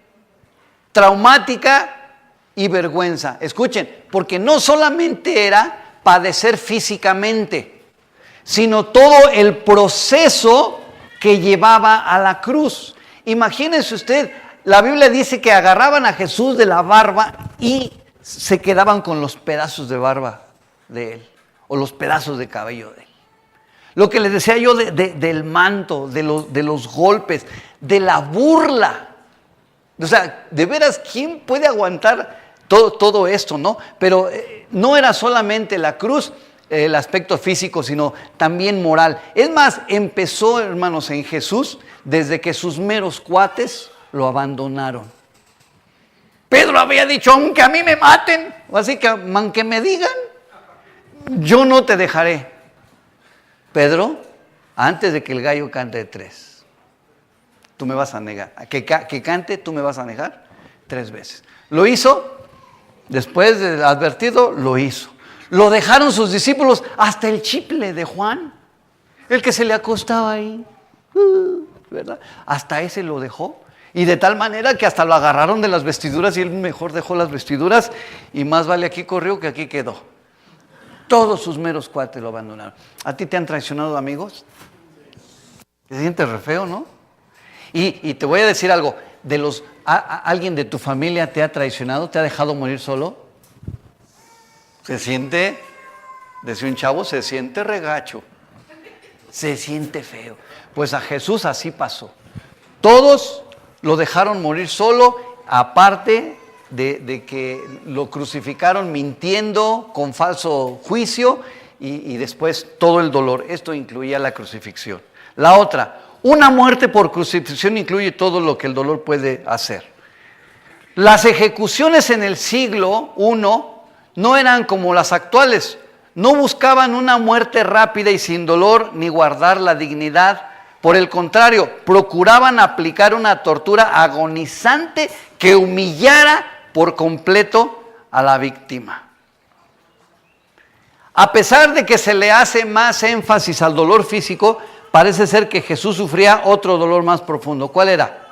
traumática y vergüenza. Escuchen, porque no solamente era padecer físicamente, sino todo el proceso que llevaba a la cruz. Imagínense usted, la Biblia dice que agarraban a Jesús de la barba y se quedaban con los pedazos de barba de él, o los pedazos de cabello de él. Lo que les decía yo del manto, de los golpes, de la burla. O sea, de veras, ¿quién puede aguantar todo esto, no? Pero no era solamente la cruz, el aspecto físico, sino también moral. Es más, empezó, hermanos, en Jesús, desde que sus meros cuates lo abandonaron. Pedro había dicho, aunque a mí me maten, o así que aunque me digan, yo no te dejaré. Pedro, antes de que el gallo cante de 3, tú me vas a negar. Que cante, tú me vas a negar 3 veces. Lo hizo, después de advertido, lo hizo. Lo dejaron sus discípulos, hasta el chiple de Juan, el que se le acostaba ahí, ¿verdad? Hasta ese lo dejó. Y de tal manera que hasta lo agarraron de las vestiduras y él mejor dejó las vestiduras y más vale aquí corrió que aquí quedó. Todos sus meros cuates lo abandonaron. ¿A ti te han traicionado, amigos? Se siente re feo, ¿no? Y te voy a decir algo, ¿alguien de tu familia te ha traicionado, te ha dejado morir solo? Se siente, decía un chavo, se siente regacho, se siente feo. Pues a Jesús así pasó. Todos lo dejaron morir solo, aparte de que lo crucificaron mintiendo, con falso juicio, y después todo el dolor. Esto incluía la crucifixión. La otra, una muerte por crucifixión incluye todo lo que el dolor puede hacer. Las ejecuciones en el siglo I no eran como las actuales. No buscaban una muerte rápida y sin dolor, ni guardar la dignidad. Por el contrario, procuraban aplicar una tortura agonizante que humillara por completo a la víctima. A pesar de que se le hace más énfasis al dolor físico, parece ser que Jesús sufría otro dolor más profundo. ¿Cuál era?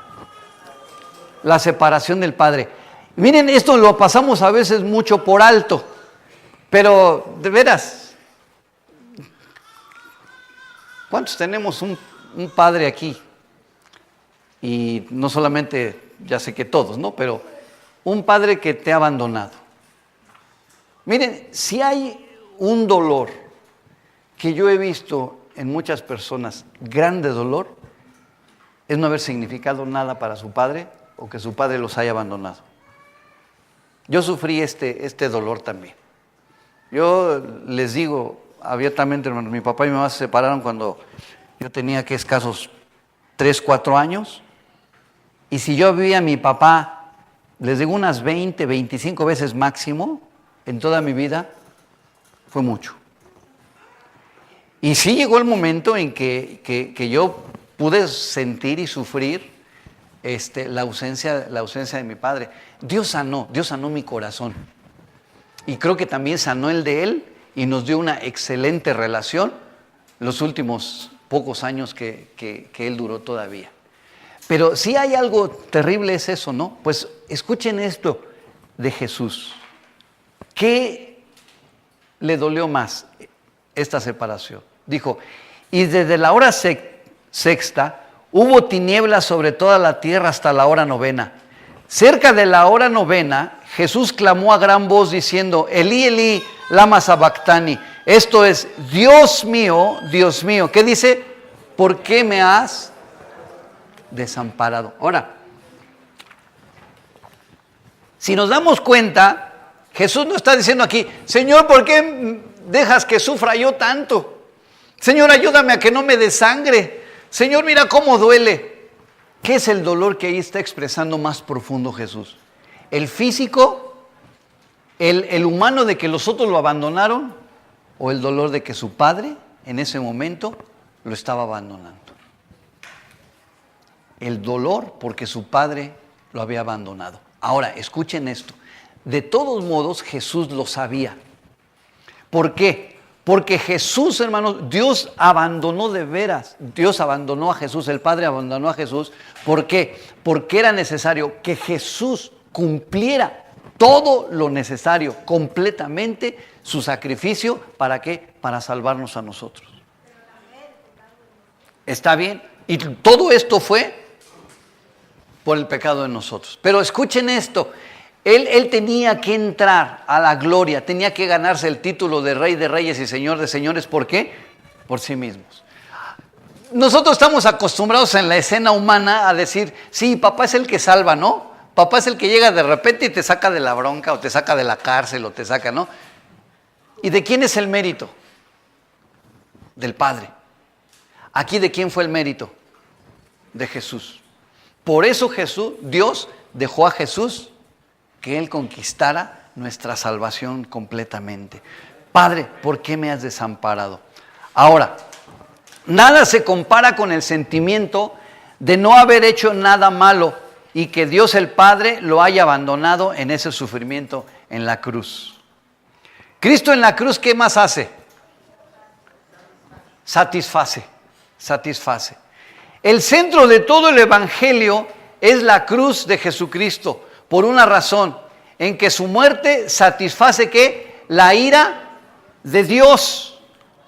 La separación del Padre. Miren, esto lo pasamos a veces mucho por alto, pero de veras, ¿Cuántos tenemos un padre aquí? Y no solamente, ya sé que todos, ¿no? Pero un padre que te ha abandonado. Miren, si hay un dolor que yo he visto en muchas personas, grande dolor, es no haber significado nada para su padre o que su padre los haya abandonado. Yo sufrí este dolor también. Yo les digo abiertamente, hermanos, mi papá y mi mamá se separaron cuando yo tenía que escasos 3, 4 años. Y si yo vi a mi papá, les digo unas 20, 25 veces máximo en toda mi vida, fue mucho. Y sí llegó el momento en que yo pude sentir y sufrir la ausencia de mi padre. Dios sanó mi corazón. Y creo que también sanó el de él y nos dio una excelente relación los últimos pocos años que él duró todavía. Pero si hay algo terrible es eso, ¿no? Pues escuchen esto de Jesús. ¿Qué le dolió más esta separación? Dijo, y desde la hora sexta hubo tinieblas sobre toda la tierra hasta la hora novena. Cerca de la hora novena, Jesús clamó a gran voz diciendo, Elí, Elí, lama sabactani. Esto es, Dios mío, ¿qué dice? ¿Por qué me has desamparado? Ahora, si nos damos cuenta, Jesús no está diciendo aquí, Señor, ¿por qué dejas que sufra yo tanto? Señor, ayúdame a que no me dé sangre. Señor, mira cómo duele. ¿Qué es el dolor que ahí está expresando más profundo Jesús? ¿El físico? ¿El humano de que los otros lo abandonaron? ¿O el dolor de que su padre en ese momento lo estaba abandonando? El dolor porque su padre lo había abandonado. Ahora, escuchen esto. De todos modos, Jesús lo sabía. ¿Por qué? Porque Jesús, hermanos, Dios abandonó de veras. Dios abandonó a Jesús, el Padre abandonó a Jesús. ¿Por qué? Porque era necesario que Jesús cumpliera todo lo necesario, completamente su sacrificio. ¿Para qué? Para salvarnos a nosotros. ¿Está bien? Y todo esto fue por el pecado de nosotros. Pero escuchen esto. Él tenía que entrar a la gloria, tenía que ganarse el título de Rey de Reyes y Señor de Señores. ¿Por qué? Por sí mismos. Nosotros estamos acostumbrados en la escena humana a decir, sí, papá es el que salva, ¿no? Papá es el que llega de repente y te saca de la bronca, o te saca de la cárcel, o te saca, ¿no? ¿Y de quién es el mérito? Del Padre. Aquí, ¿de quién fue el mérito? De Jesús. Por eso Dios dejó a Jesús que Él conquistara nuestra salvación completamente. Padre, ¿por qué me has desamparado? Ahora, nada se compara con el sentimiento de no haber hecho nada malo y que Dios el Padre lo haya abandonado en ese sufrimiento en la cruz. Cristo en la cruz, ¿qué más hace? Satisface. El centro de todo el Evangelio es la cruz de Jesucristo. Por una razón, en que su muerte satisface ¿qué? La ira de Dios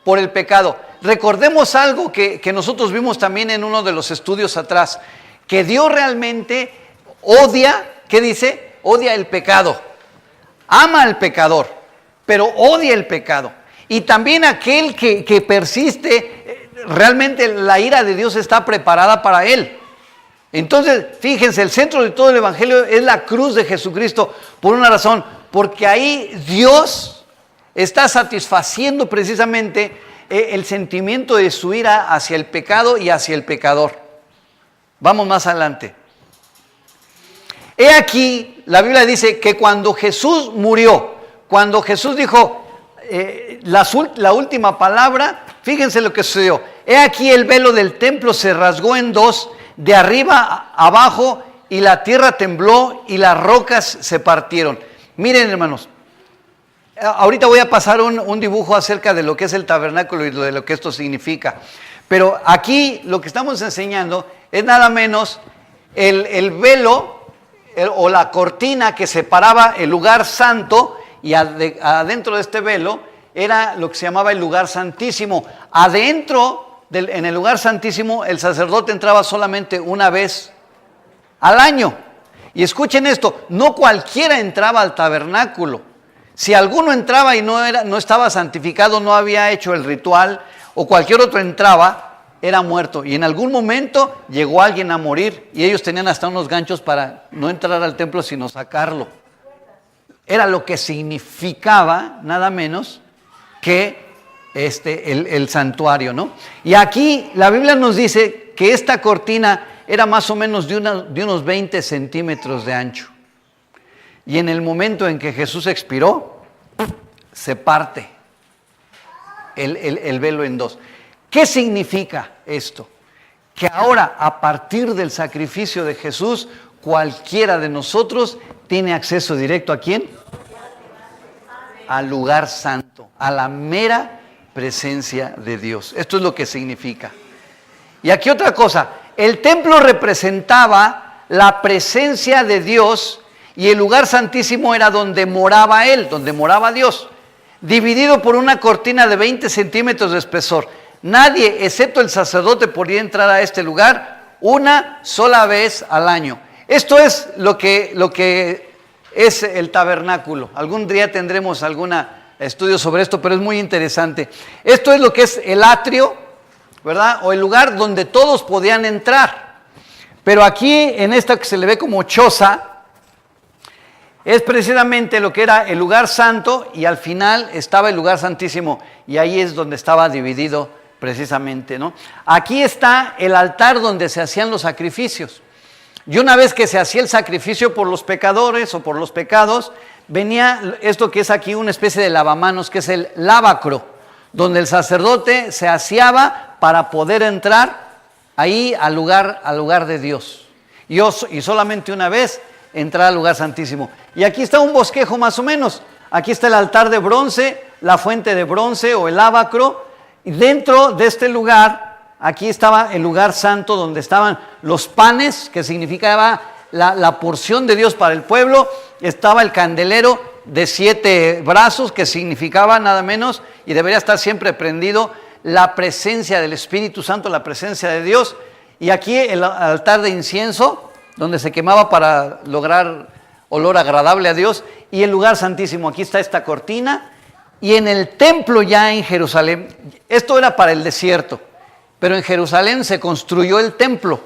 por el pecado. Recordemos algo que nosotros vimos también en uno de los estudios atrás, que Dios realmente odia, ¿qué dice? Odia el pecado. Ama al pecador, pero odia el pecado. Y también aquel que persiste, realmente la ira de Dios está preparada para él. Entonces, fíjense, el centro de todo el Evangelio es la cruz de Jesucristo, por una razón, porque ahí Dios está satisfaciendo precisamente el sentimiento de su ira hacia el pecado y hacia el pecador. Vamos más adelante. He aquí, la Biblia dice que cuando Jesús murió, cuando Jesús dijo la última palabra, fíjense lo que sucedió. He aquí el velo del templo se rasgó en dos, de arriba a abajo, y la tierra tembló y las rocas se partieron. Miren, hermanos, ahorita voy a pasar un dibujo acerca de lo que es el tabernáculo y de lo que esto significa. Pero aquí lo que estamos enseñando es nada menos el velo o la cortina que separaba el lugar santo, y adentro de este velo era lo que se llamaba el lugar santísimo. Adentro en el lugar santísimo, el sacerdote entraba solamente una vez al año. Y escuchen esto, no cualquiera entraba al tabernáculo. Si alguno entraba y no estaba santificado, no había hecho el ritual, o cualquier otro entraba, era muerto. Y en algún momento llegó alguien a morir, y ellos tenían hasta unos ganchos para no entrar al templo, sino sacarlo. Era lo que significaba, nada menos, que el santuario, ¿no? Y aquí la Biblia nos dice que esta cortina era más o menos de unos 20 centímetros de ancho. Y en el momento en que Jesús expiró, se parte el velo en dos. ¿Qué significa esto? Que ahora, a partir del sacrificio de Jesús, cualquiera de nosotros tiene acceso directo ¿a quién? Al lugar santo, a la mera presencia de Dios. Esto es lo que significa. Y aquí otra cosa, el templo representaba la presencia de Dios y el lugar santísimo era donde moraba Él, donde moraba Dios, dividido por una cortina de 20 centímetros de espesor. Nadie, excepto el sacerdote, podía entrar a este lugar una sola vez al año. Esto es lo que es el tabernáculo. Algún día tendremos algún estudio sobre esto, pero es muy interesante. Esto es lo que es el atrio, ¿verdad? O el lugar donde todos podían entrar. Pero aquí, en esta que se le ve como choza, es precisamente lo que era el lugar santo, y al final estaba el lugar santísimo, y ahí es donde estaba dividido precisamente, ¿no? Aquí está el altar donde se hacían los sacrificios. Y una vez que se hacía el sacrificio por los pecadores o por los pecados, venía esto que es aquí una especie de lavamanos, que es el lavacro, donde el sacerdote se aseaba para poder entrar ahí al lugar de Dios. Y solamente una vez entrar al lugar santísimo. Y aquí está un bosquejo más o menos. Aquí está el altar de bronce, la fuente de bronce o el lavacro. Y dentro de este lugar, aquí estaba el lugar santo donde estaban los panes, que significaba la porción de Dios para el pueblo. Estaba el candelero de 7 brazos, que significaba nada menos, y debería estar siempre prendido, la presencia del Espíritu Santo, la presencia de Dios. Y aquí el altar de incienso, donde se quemaba para lograr olor agradable a Dios, y el lugar santísimo. Aquí está esta cortina, y en el templo ya en Jerusalén, esto era para el desierto, pero en Jerusalén se construyó el templo,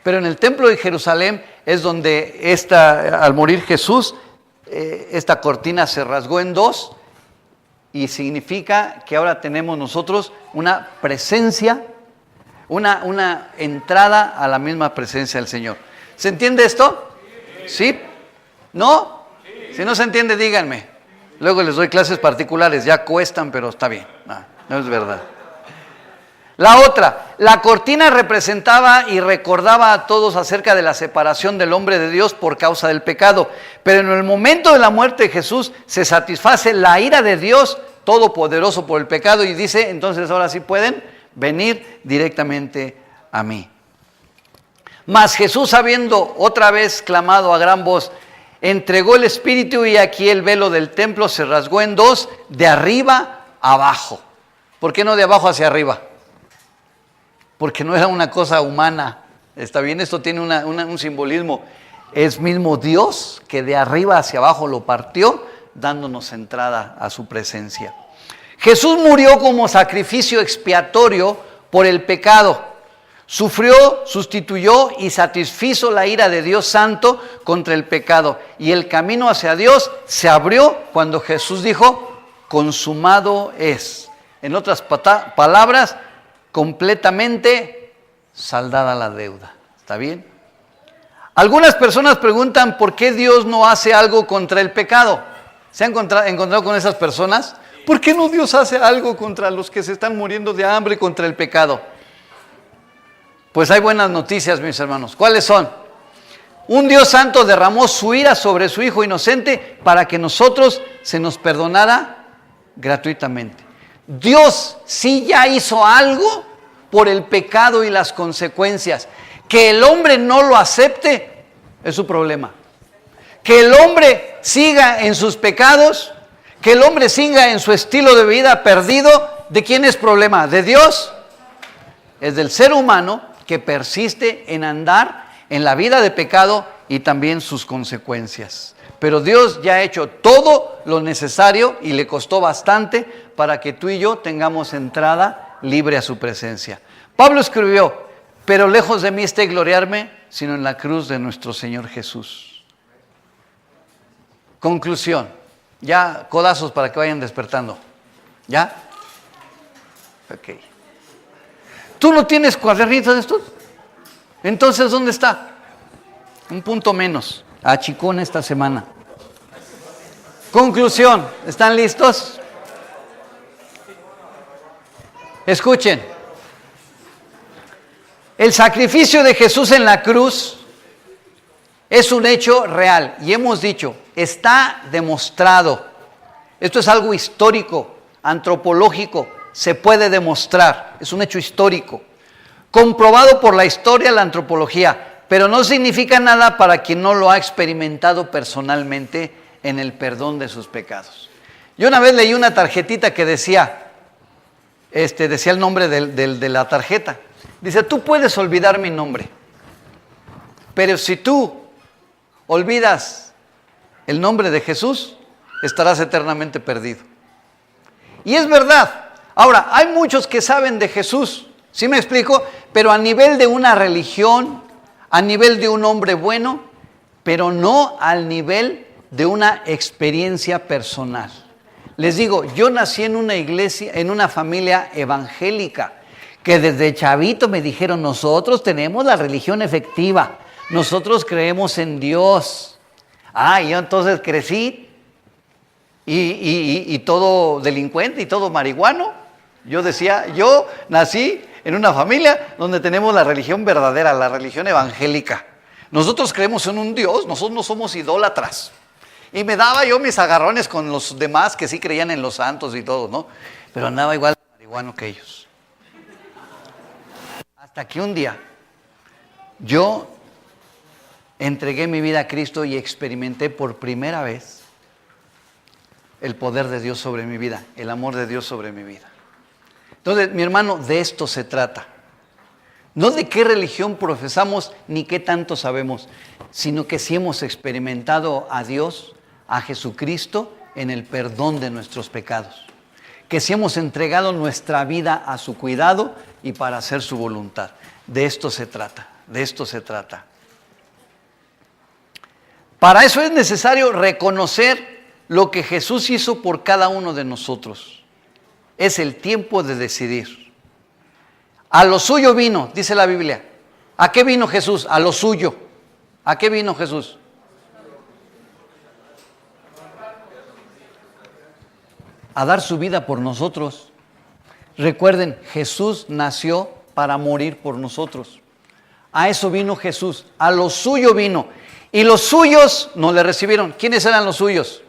pero en el templo de Jerusalén es donde al morir Jesús, esta cortina se rasgó en dos, y significa que ahora tenemos nosotros una presencia, una entrada a la misma presencia del Señor. ¿Se entiende esto? ¿Sí? ¿No? Si no se entiende, díganme. Luego les doy clases particulares, ya cuestan, pero está bien. No es verdad. La otra, la cortina representaba y recordaba a todos acerca de la separación del hombre de Dios por causa del pecado. Pero en el momento de la muerte de Jesús se satisface la ira de Dios Todopoderoso por el pecado, y dice, entonces ahora sí pueden venir directamente a mí. Mas Jesús, habiendo otra vez clamado a gran voz, entregó el Espíritu, y aquí el velo del templo se rasgó en dos, de arriba a abajo. ¿Por qué no de abajo hacia arriba? Porque no era una cosa humana. Está bien, esto tiene un simbolismo. Es mismo Dios que de arriba hacia abajo lo partió, dándonos entrada a su presencia. Jesús murió como sacrificio expiatorio por el pecado. Sufrió, sustituyó y satisfizo la ira de Dios Santo contra el pecado. Y el camino hacia Dios se abrió cuando Jesús dijo, consumado es. En otras palabras, completamente saldada la deuda. ¿Está bien? Algunas personas preguntan por qué Dios no hace algo contra el pecado. ¿Se han encontrado con esas personas? ¿Por qué no Dios hace algo contra los que se están muriendo de hambre, contra el pecado? Pues hay buenas noticias, mis hermanos. ¿Cuáles son? Un Dios santo derramó su ira sobre su Hijo inocente para que nosotros se nos perdonara gratuitamente. Dios sí ya hizo algo por el pecado y las consecuencias. Que el hombre no lo acepte es su problema. Que el hombre siga en sus pecados, que el hombre siga en su estilo de vida perdido, ¿de quién es problema? ¿De Dios? es del ser humano que persiste en andar en la vida de pecado y también sus consecuencias. Pero Dios ya ha hecho todo lo necesario y le costó bastante para que tú y yo tengamos entrada libre a su presencia. Pablo escribió: pero lejos de mí esté gloriarme, sino en la cruz de nuestro Señor Jesús. Conclusión. Ya, codazos para que vayan despertando. ¿Ya? Ok. ¿Tú no tienes cuadernitos de estos? Entonces, ¿dónde está? Un punto menos. Achicón esta semana. Conclusión. ¿Están listos? Escuchen. El sacrificio de Jesús en la cruz es un hecho real. Y hemos dicho, está demostrado. Esto es algo histórico, antropológico. Se puede demostrar. Es un hecho histórico. Comprobado por la historia, la antropología. Pero no significa nada para quien no lo ha experimentado personalmente en el perdón de sus pecados. Yo una vez leí una tarjetita que decía el nombre de la tarjeta. Dice: tú puedes olvidar mi nombre, pero si tú olvidas el nombre de Jesús, estarás eternamente perdido. Y es verdad. Ahora, hay muchos que saben de Jesús, ¿sí me explico? Pero a nivel de una religión, a nivel de un hombre bueno, pero no al nivel de una experiencia personal. Les digo, yo nací en una iglesia, en una familia evangélica, que desde chavito me dijeron: nosotros tenemos la religión efectiva, nosotros creemos en Dios. Yo entonces crecí y todo delincuente y todo marihuano. Yo decía, yo nací en una familia donde tenemos la religión verdadera, la religión evangélica. Nosotros creemos en un Dios, nosotros no somos idólatras. Y me daba yo mis agarrones con los demás que sí creían en los santos y todo, ¿no? Pero andaba igual de marihuano que ellos. Hasta que un día yo entregué mi vida a Cristo y experimenté por primera vez el poder de Dios sobre mi vida, el amor de Dios sobre mi vida. Entonces, mi hermano, de esto se trata. No de qué religión profesamos ni qué tanto sabemos, sino que si hemos experimentado a Dios, a Jesucristo, en el perdón de nuestros pecados. Que si hemos entregado nuestra vida a su cuidado y para hacer su voluntad. De esto se trata, de esto se trata. Para eso es necesario reconocer lo que Jesús hizo por cada uno de nosotros. Es el tiempo de decidir. A lo suyo vino, dice la Biblia. ¿A qué vino Jesús? A lo suyo. ¿A qué vino Jesús? A dar su vida por nosotros. Recuerden, Jesús nació para morir por nosotros. A eso vino Jesús. A lo suyo vino. Y los suyos no le recibieron. ¿Quiénes eran los suyos?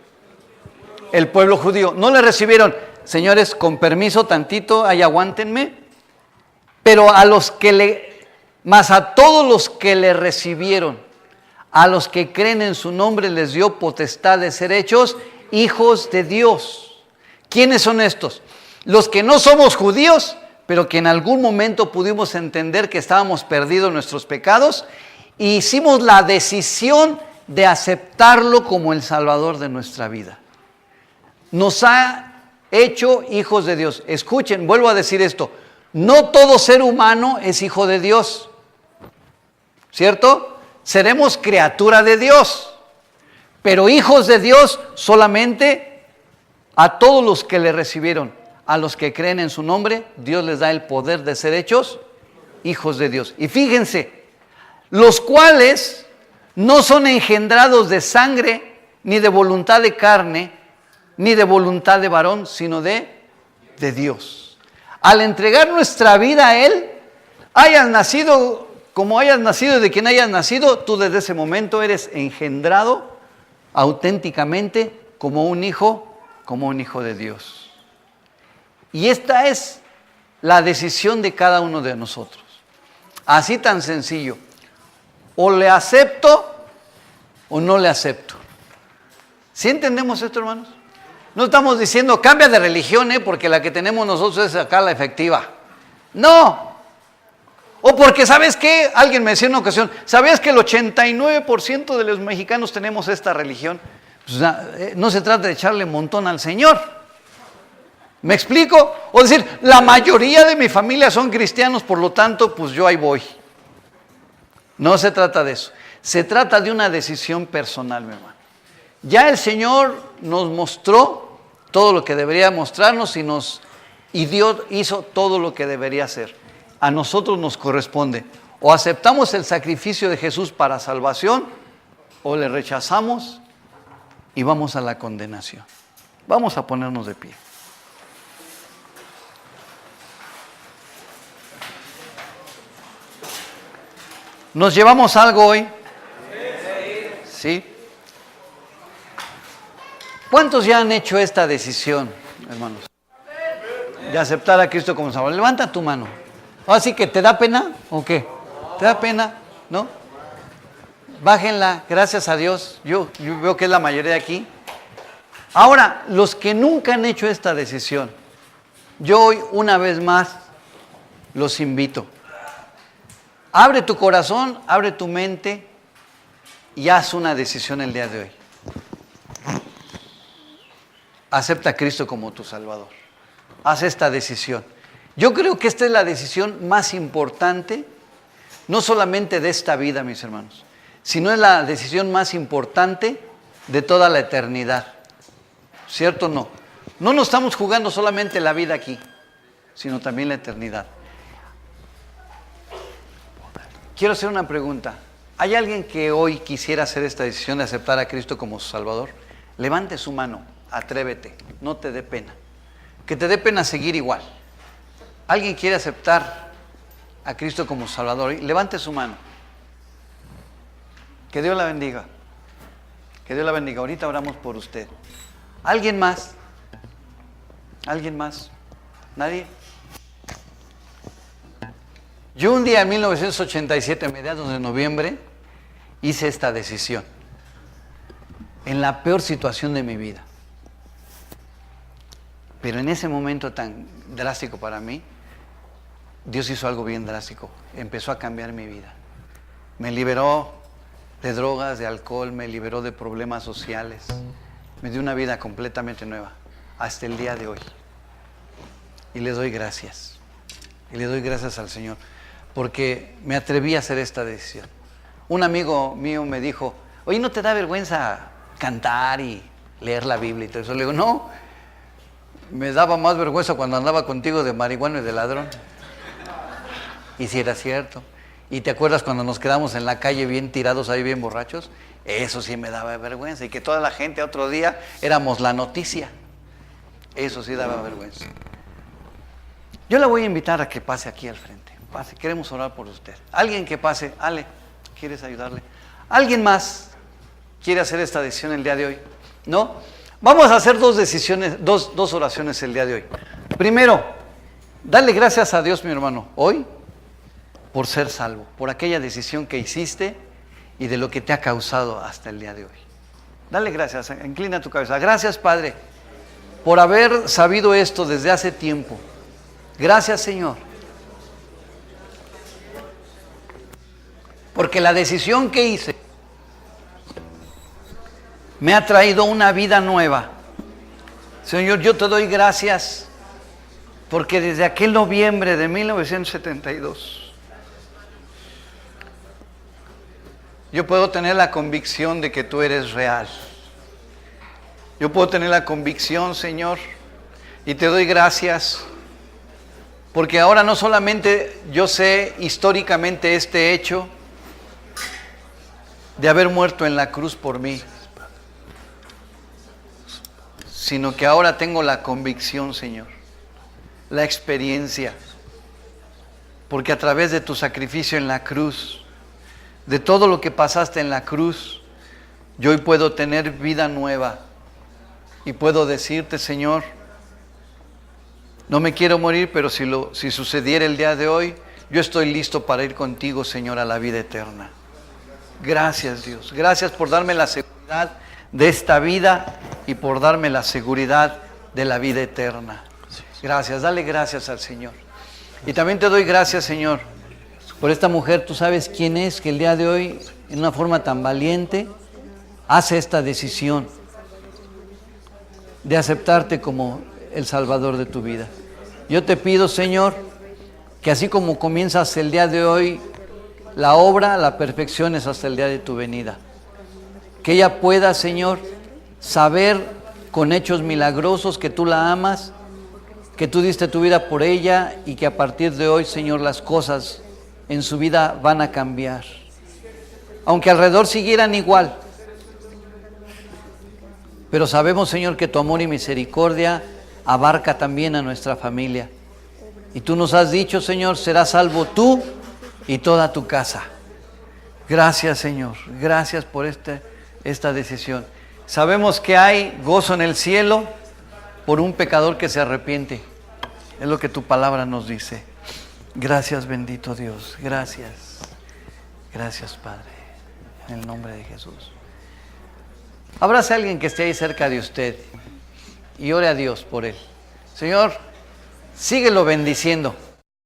El pueblo judío. No le recibieron. Señores, con permiso tantito, ahí aguántenme. Pero más a todos los que le recibieron, a los que creen en su nombre, les dio potestad de ser hechos hijos de Dios. ¿Quiénes son estos? Los que no somos judíos, pero que en algún momento pudimos entender que estábamos perdidos en nuestros pecados e hicimos la decisión de aceptarlo como el Salvador de nuestra vida. Nos ha hecho hijos de Dios. Escuchen, vuelvo a decir esto. No todo ser humano es hijo de Dios, ¿cierto? Seremos criatura de Dios, pero hijos de Dios solamente a todos los que le recibieron, a los que creen en su nombre, Dios les da el poder de ser hechos hijos de Dios. Y fíjense, los cuales no son engendrados de sangre, ni de voluntad de carne, ni de voluntad de varón, sino de Dios. Al entregar nuestra vida a Él, hayas nacido como hayas nacido y de quien hayas nacido, tú desde ese momento eres engendrado auténticamente como un hijo de Dios. Y esta es la decisión de cada uno de nosotros. Así tan sencillo. O le acepto o no le acepto. ¿Sí entendemos esto, hermanos? No estamos diciendo cambia de religión, porque la que tenemos nosotros es acá la efectiva. No. O porque, ¿sabes qué? Alguien me decía en una ocasión, ¿sabías que el 89% de los mexicanos tenemos esta religión? Pues, no se trata de echarle montón al Señor. ¿Me explico? O decir, la mayoría de mi familia son cristianos, por lo tanto, pues yo ahí voy. No se trata de eso. Se trata de una decisión personal, mi hermano. Ya el Señor nos mostró todo lo que debería mostrarnos y Dios hizo todo lo que debería hacer. A nosotros nos corresponde. O aceptamos el sacrificio de Jesús para salvación, o le rechazamos y vamos a la condenación. Vamos a ponernos de pie. ¿Nos llevamos algo hoy? ¿Sí? ¿Cuántos ya han hecho esta decisión, hermanos? De aceptar a Cristo como Salvador. Levanta tu mano. Así que, ¿te da pena o qué? ¿Te da pena? ¿No? Bájenla, gracias a Dios. Yo veo que es la mayoría de aquí. Ahora, los que nunca han hecho esta decisión, yo hoy una vez más los invito. Abre tu corazón, abre tu mente y haz una decisión el día de hoy. Acepta a Cristo como tu Salvador. Haz esta decisión. Yo creo que esta es la decisión más importante, no solamente de esta vida, mis hermanos, sino es la decisión más importante de toda la eternidad. ¿Cierto o no? No nos estamos jugando solamente la vida aquí, sino también la eternidad. Quiero hacer una pregunta. ¿Hay alguien que hoy quisiera hacer esta decisión de aceptar a Cristo como su Salvador? Levante su mano, atrévete, no te dé pena. Que te dé pena seguir igual. ¿Alguien quiere aceptar a Cristo como Salvador? Levante su mano. Que Dios la bendiga. Que Dios la bendiga. Ahorita oramos por usted. ¿Alguien más? ¿Alguien más? ¿Nadie? Yo un día en 1987, mediados de noviembre, hice esta decisión. En la peor situación de mi vida. Pero en ese momento tan drástico para mí, Dios hizo algo bien drástico. Empezó a cambiar mi vida. Me liberó de drogas, de alcohol, me liberó de problemas sociales. Me dio una vida completamente nueva, hasta el día de hoy. Y le doy gracias. Y le doy gracias al Señor, porque me atreví a hacer esta decisión. Un amigo mío me dijo, oye, ¿no te da vergüenza cantar y leer la Biblia y todo eso? Le digo, no, me daba más vergüenza cuando andaba contigo de marihuano y de ladrón. Y si era cierto. ¿Y te acuerdas cuando nos quedamos en la calle bien tirados ahí, bien borrachos? Eso sí me daba vergüenza. Y que toda la gente otro día éramos la noticia. Eso sí daba vergüenza. Yo la voy a invitar a que pase aquí al frente. Pase, queremos orar por usted. Alguien que pase. Ale, ¿quieres ayudarle? ¿Alguien más quiere hacer esta decisión el día de hoy? ¿No? Vamos a hacer dos oraciones el día de hoy. Primero, dale gracias a Dios, mi hermano, hoy, por ser salvo, por aquella decisión que hiciste y de lo que te ha causado hasta el día de hoy. Dale gracias, inclina tu cabeza. Gracias, Padre, por haber sabido esto desde hace tiempo. Gracias, Señor, porque la decisión que hice me ha traído una vida nueva. Señor, yo te doy gracias porque desde aquel noviembre de 1972 yo puedo tener la convicción de que tú eres real. Yo puedo tener la convicción, Señor, y te doy gracias porque ahora no solamente yo sé históricamente este hecho de haber muerto en la cruz por mí, sino que ahora tengo la convicción, Señor, la experiencia, porque a través de tu sacrificio en la cruz, de todo lo que pasaste en la cruz, yo hoy puedo tener vida nueva y puedo decirte, Señor, no me quiero morir, pero si sucediera el día de hoy, yo estoy listo para ir contigo, Señor, a la vida eterna. Gracias, Dios. Gracias por darme la seguridad de esta vida y por darme la seguridad de la vida eterna. Gracias, dale gracias al Señor. Y también te doy gracias, Señor, Por esta mujer, tú sabes quién es, que el día de hoy, en una forma tan valiente, hace esta decisión de aceptarte como el Salvador de tu vida. Yo te pido, Señor, que así como comienzas el día de hoy, la obra, la perfecciones hasta el día de tu venida. Que ella pueda, Señor, saber con hechos milagrosos que tú la amas, que tú diste tu vida por ella y que a partir de hoy, Señor, las cosas en su vida van a cambiar. Aunque alrededor siguieran igual, pero sabemos, Señor, que tu amor y misericordia abarca también a nuestra familia. Y tú nos has dicho, Señor, serás salvo tú y toda tu casa. Gracias, Señor. Gracias por esta decisión. Sabemos que hay gozo en el cielo por un pecador que se arrepiente. Es lo que tu palabra nos dice. Gracias, bendito Dios. Gracias. Gracias, Padre. En el nombre de Jesús. Abrace a alguien que esté ahí cerca de usted y ore a Dios por él. Señor, síguelo bendiciendo.